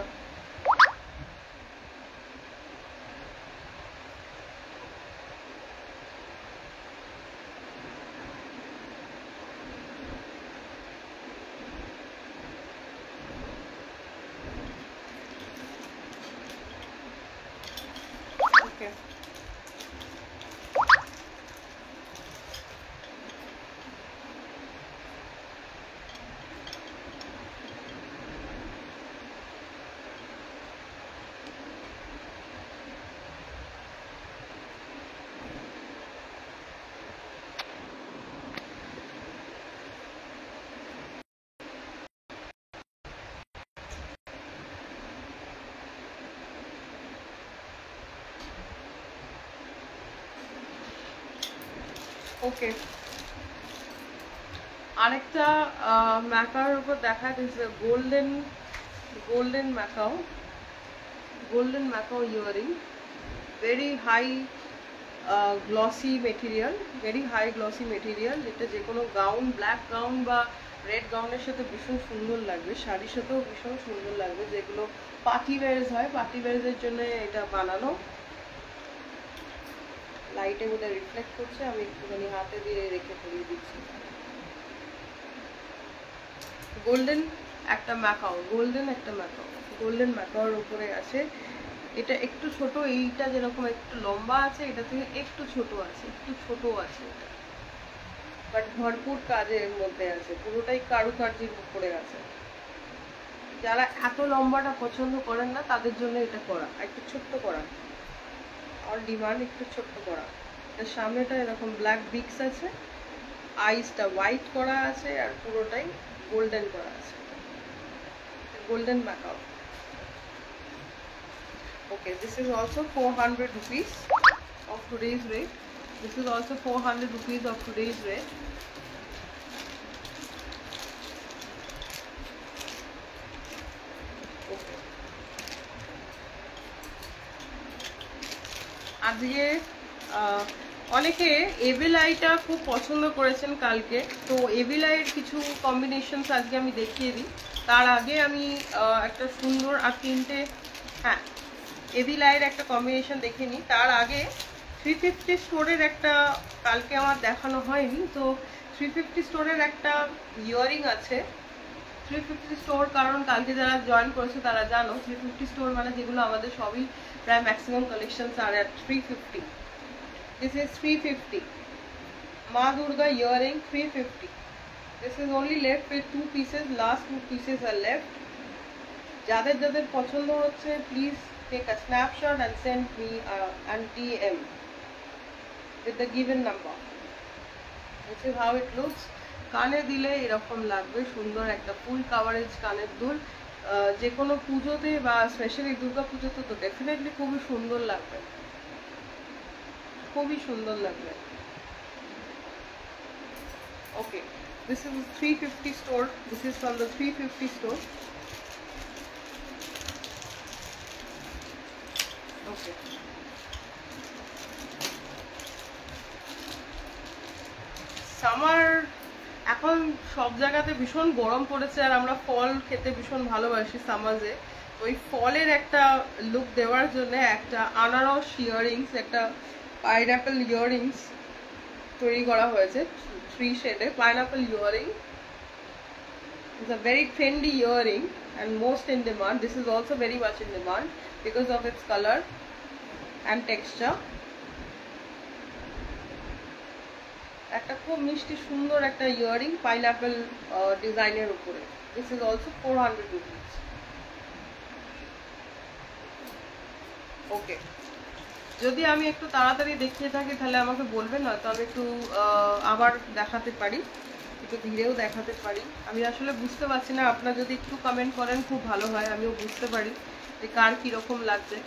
S1: ওকে, আরেকটা ম্যাকার উপর দেখা দিচ্ছে, golden macaw, golden macaw earring, very high glossy material, very high glossy material, যেটা যে কোনো গাউন, ব্ল্যাক গাউন বা রেড গাউনের সাথে ভীষণ সুন্দর লাগবে, শাড়ির সাথেও ভীষণ সুন্দর লাগবে, যেগুলো পার্টি ওয়্যারস হয়, পার্টি ওয়্যারসের জন্য এটা বানানো। লাইটে বোধহয় রিফ্লেক্ট করছে, আমি একটুখানি হাতে দিয়ে রেখে পরিয়ে দিচ্ছি। গোল্ডেন একটা ম্যাকাও, গোল্ডেন ম্যাকাওর উপরে আছে। এটা একটু ছোট, এইটা যেরকম একটু লম্বা আছে, এটা থেকে একটু ছোট আছে, এটা বাট ভরপুর কাজের মধ্যে আছে, পুরোটাই কারুকার্যের উপরে আছে। যারা এত লম্বাটা পছন্দ করেন না তাদের জন্য এটা করা, একটু ছোট্ট করা, আর ডিমান্ড একটু ছোট্ট করা। এর সামনেটা এরকম ব্ল্যাক বিক্স আছে, আইসটা হোয়াইট করা আছে, আর পুরোটাই গোল্ডেন করা আছে, golden macaw. Okay, this is also 400 rupees of today's rate. This is also 400 rupees of today's rate. Okay. আজকে অনেকে এভিলাইটা খুব পছন্দ করেছেন কালকে, তো এভিলাইয়ের কিছু কম্বিনেশনস আজকে আমি দেখিয়ে দিই। তার আগে আমি একটা সুন্দর আর তিনটে, হ্যাঁ, এভিলাইয়ের একটা কম্বিনেশন দেখে নিই। তার আগে 350 স্টোরের একটা কালকে আমার দেখানো হয়নি, তো 350 স্টোরের একটা ইয়ারিং আছে। 350 স্টোর কারণ কালকে যারা জয়েন করেছে তারা জানো 350 স্টোর মানে যেগুলো আমাদের সবই প্রায় maximum collections are at 350। This is 350 Ma Durga earring 350. This is only left with 2 pieces, last 2 pieces are left. যাদের যাদের পছন্দ হচ্ছে please take a snapshot and send me an DM with the given number. This is how it looks. কানে দিলে এরকম লাগবে, সুন্দর একটা ফুল কাভারেজ কানের দুল। যে কোনো পুজোতে বা স্পেশালি দুর্গা পুজোতে তো ডেফিনেটলি খুবই সুন্দর লাগবে, খুবই সুন্দর লাগবে। ওকে, this is 350 store. This is from the 350 store. Okay. Summer এখন সব জায়গাতে ভীষণ গরম পড়েছে, আর আমরা ফল খেতে ভীষণ ভালোবাসি সামারে। ওই ফলের একটা লুক দেওয়ার জন্য একটা আনারস ইয়ারিংস, একটা পাইনাপেল ইয়ারিংস তৈরি করা হয়েছে 3 শেডে। Pineapple earring is a very trendy earring and most in demand. This is also very much in demand because of its color and texture. একটা খুব মিষ্টি সুন্দর একটা ইয়ারিং পাইনাপেল ডিজাইনের উপরে। This is also 400 rupees. ওকে, যদি আমি একটু তাড়াতাড়ি দেখিয়ে থাকি তাহলে আমাকে বলবেন, নয়তো আমি একটু আবার দেখাতে পারি, একটু ধীরেও দেখাতে পারি। আমি আসলে বুঝতে পারছি না, আপনারা যদি একটু কমেন্ট করেন খুব ভালো হয়, আমিও বুঝতে পারি যে কার কিরকম লাগছে।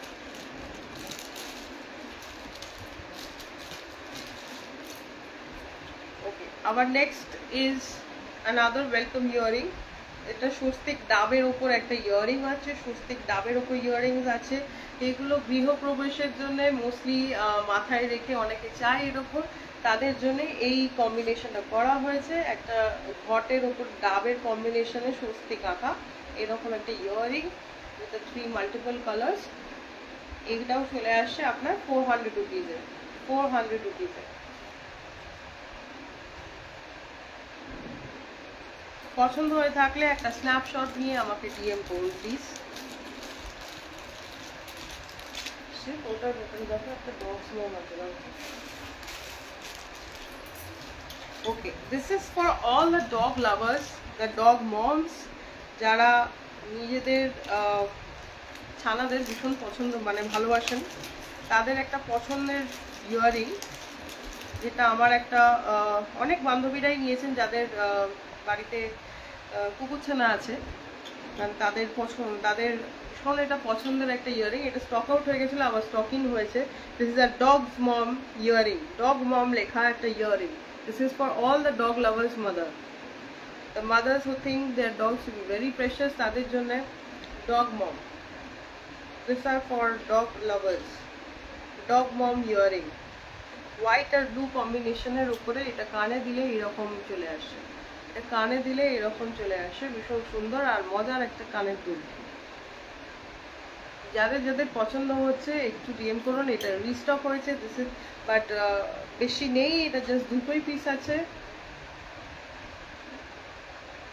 S1: ওকে, আবার next is another welcome earring. এটা স্বস্তিক ডাবের উপর একটা ইয়ারিং আছে, স্বস্তিক ডাবের উপর ইয়ারিংস আছে। এগুলো গৃহপ্রবেশের জন্য মোস্টলি মাথায় রেখে অনেকে চায় এর উপর, তাদের জন্য এই কম্বিনেশনটা করা হয়েছে। একটা ঘটের উপর ডাবের কম্বিনেশনে স্বস্তিক আঁকা এরকম একটা ইয়ারিং উইথ 3 মাল্টিপল কালার্স। এইটাও চলে আসছে আপনার 400 রুপিজে, 400 রুপিজে। পছন্দ হয়ে থাকলে একটা স্ন্যাপশট নিয়ে আমাকে ডিএম করুন প্লিজ। ওটার ভেতরে দেখো একটা বক্স মোম আছে। Okay, this is for all the dog lovers, the dog moms, যারা নিজেদের ছানাদের ভীষণ পছন্দ মানে ভালোবাসেন, তাদের একটা পছন্দের ইয়ারিং, যেটা আমার একটা অনেক বান্ধবীরাই নিয়েছেন যাদের বাড়িতে কুকুরছানা আছে, তাদের পছন্দ, তাদের ভীষণ এটা পছন্দের একটা ইয়ারিং। এটা স্টক আউট হয়ে গেছিলো, আবার স্টকিং হয়েছে। This is a dog mom earring, dog mom লেখা একটা earring. This is for all the dog lovers mother, the mothers who think their dogs to be very precious, তাদের জন্য dog mom. This are for dog lovers, dog mom earring. White আর ব্লু কম্বিনেশনের উপরে এটা কানে দিলে এরকম চলে আসে। এটা কানে দিলে এরকম চলে আসে, ভীষণ সুন্দর আর মজার একটা কানের দুল। যাদের যাদের পছন্দ হচ্ছে একটু ডিএম করুন। এটা রিস্টক হয়েছে, দিস ইজ বাট বেশি নেই, এটা জাস্ট দুটোই পিস আছে।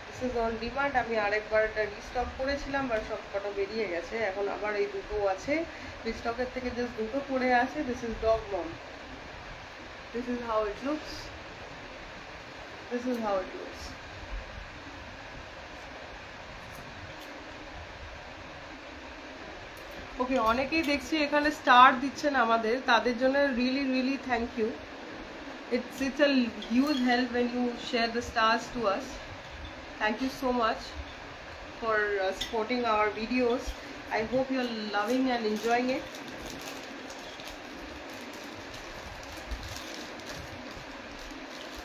S1: This is on demand. আমি আরেকবার এটা রিস্টক করেছিলাম আর সব কটা বেরিয়ে গেছে, এখন আবার এই দুটো আছে রিস্টকের থেকে, জাস্ট দুটো পড়ে আছে। This is dog mom. This is how it looks. This is how it looks. Okay, অনেকেই দেখছি এখানে স্টার দিচ্ছেন আমাদের, তাদের জন্য really really thank you. It's a huge help when you share the stars to us. Thank you so much for supporting our videos. I hope you're loving and enjoying it.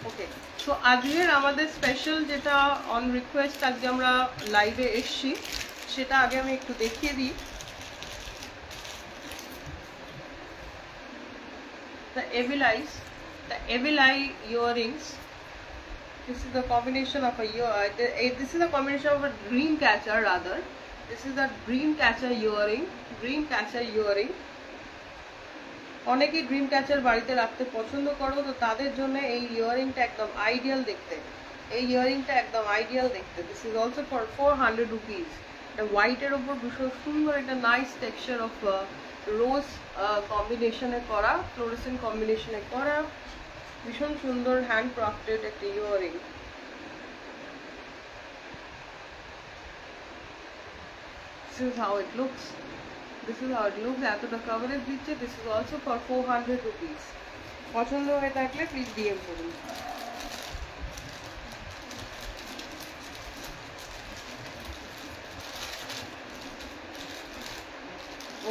S1: Okay, so আজকের আমাদের স্পেশাল যেটা অন রিকোয়েস্ট আজকে আমরা লাইভে এসছি, সেটা আগে আমি একটু দেখিয়ে দিই। The Evil Eye earrings. This is the combination of this is a combination of a dream catcher rather. This is a dream catcher earring. অনেকেই ড্রিম ক্যাচার বাড়িতে রাখতে পছন্দ করো, তো তাদের জন্য এই ইয়াররিংটা একদম আইডিয়াল দেখতে। This is also for 400 rupees. এটা হোয়াইটের ওপর ভীষণ সুন্দর একটা নাইস টেক্সচার অফ রোজ কম্বিনেশনে করা, ফ্লোরেসেন্ট কম্বিনেশনে করা, ভীষণ সুন্দর হ্যান্ড ক্রাফটেড একটা earring. This is how it looks. এতটা কভারেজ দিচ্ছে। This is also for 400 rupees. পছন্দ হয়ে থাকলে প্লিজ ডিএম করুন।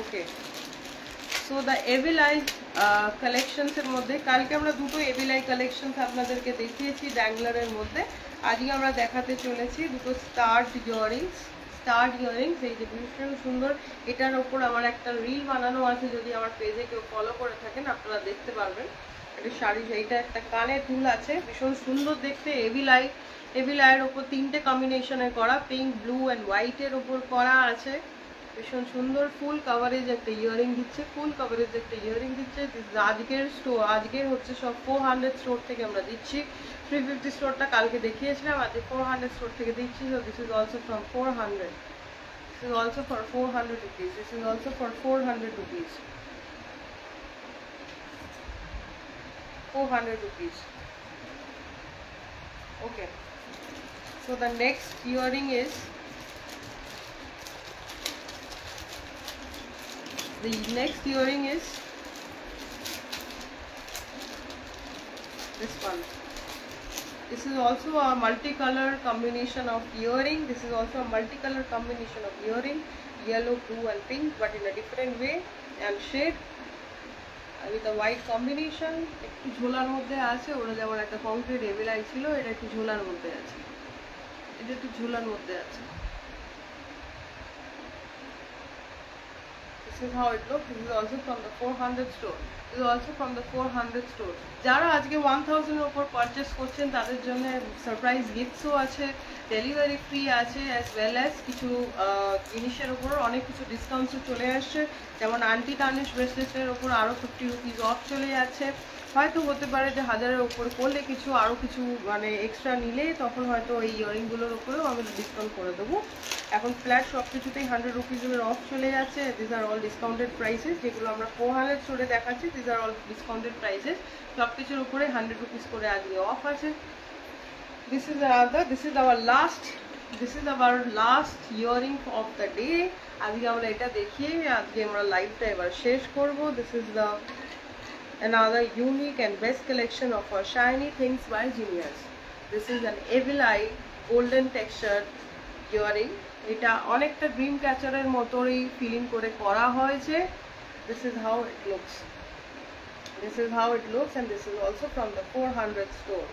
S1: Okay, so the evil eye collections এর মধ্যে কালকে আমরা দুটো এভিল আই কালেকশনস আপনাদেরকে দেখিয়েছি ড্যাংলারের মধ্যে। আজকে আমরা দেখাতে চলেছি দুটো স্টার্ড ইয়াররিংস। এই যে ভীষণ সুন্দর, এটার ওপর আমার একটা রিল বানানো আছে, যদি আমার পেজে কেউ ফলো করে থাকেন আপনারা দেখতে পারবেন। একটা শাড়ি, এইটা একটা কানের দুল আছে, ভীষণ সুন্দর দেখতে। এভিল আইয়ের ওপর তিনটে কম্বিনেশনে করা, পিঙ্ক, ব্লু অ্যান্ড হোয়াইটের ওপর করা আছে, ভীষণ সুন্দর। ফুল কাভারেজ একটা ইয়াররিং দিচ্ছে। আজকের হচ্ছে সব 400 স্টোর থেকে আমরা দিচ্ছি। 350 স্টোরটা কালকে দেখিয়েছিলাম, আজকে 400 স্টোর থেকে দিচ্ছি। So this is also from 400. This is also for 400 rupees. This is also for 400 rupees. 400 rupees. Okay. So the next earring is this one. This is also a multicolor combination of earring. Yellow, blue and pink, but in a different way and shade. With a white combination. একটু ঝোলার মধ্যে আছে, ওরা যেমন একটা কংক্রিট এভিল আই ছিল, এটা একটু ঝোলার মধ্যে আছে। This is how it looks. This is also from the 400 store. যারা আজকে 1000 এর উপর পারচেজ করছেন তাদের জন্য সারপ্রাইজ গিফটসও আছে, ডেলিভারি ফ্রি আছে, অ্যাজ ওয়েল অ্যাজ কিছু জিনিসের উপর অনেক কিছু ডিসকাউন্টসও চলে আসছে। যেমন আন্টি টার্নিশ ব্রেসলেটের ওপর আরও 50 রুপিস অফ চলে যাচ্ছে। হয়তো হতে পারে যে 1000-এর ওপর করলে আরও কিছু মানে এক্সট্রা নিলে তখন হয়তো এই ইয়াররিংগুলোর ওপরেও আমি ডিসকাউন্ট করে দেবো। এখন ফ্ল্যাট সব কিছুতেই 100 রুপিসের অফ চলে যাচ্ছে। This are all discounted prices. যেগুলো আমরা 400 স্টোরে দেখাচ্ছি, this are all discounted prices. সব কিছুর উপরে 100 রুপিস করে আজকে অফ আছে। This is our last earring of the day. আজকে আমরা এটা দেখিয়ে আজকে আমরা লাইভটা এবার শেষ করব। This is another unique and best collection of our shiny things by Genius. This is an Evil Eye golden textured earring. এটা অনেকটা ড্রিম ক্যাচারের মতোই ফিলিং করে করা হয়েছে। This is how it looks. And this is also from the 400 store.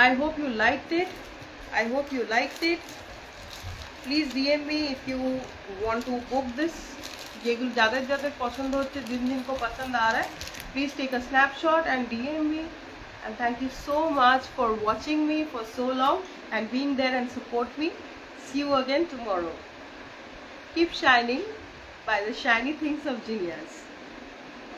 S1: I hope you liked it. Please DM me if you want to book this. যেগুলো যাদের পছন্দ হচ্ছে, जिन को पसंद आ रहा है please take a snapshot and DM me. And thank you so much for watching me for so long and being there and support me. See you again tomorrow. Keep shining by the shiny things of genius.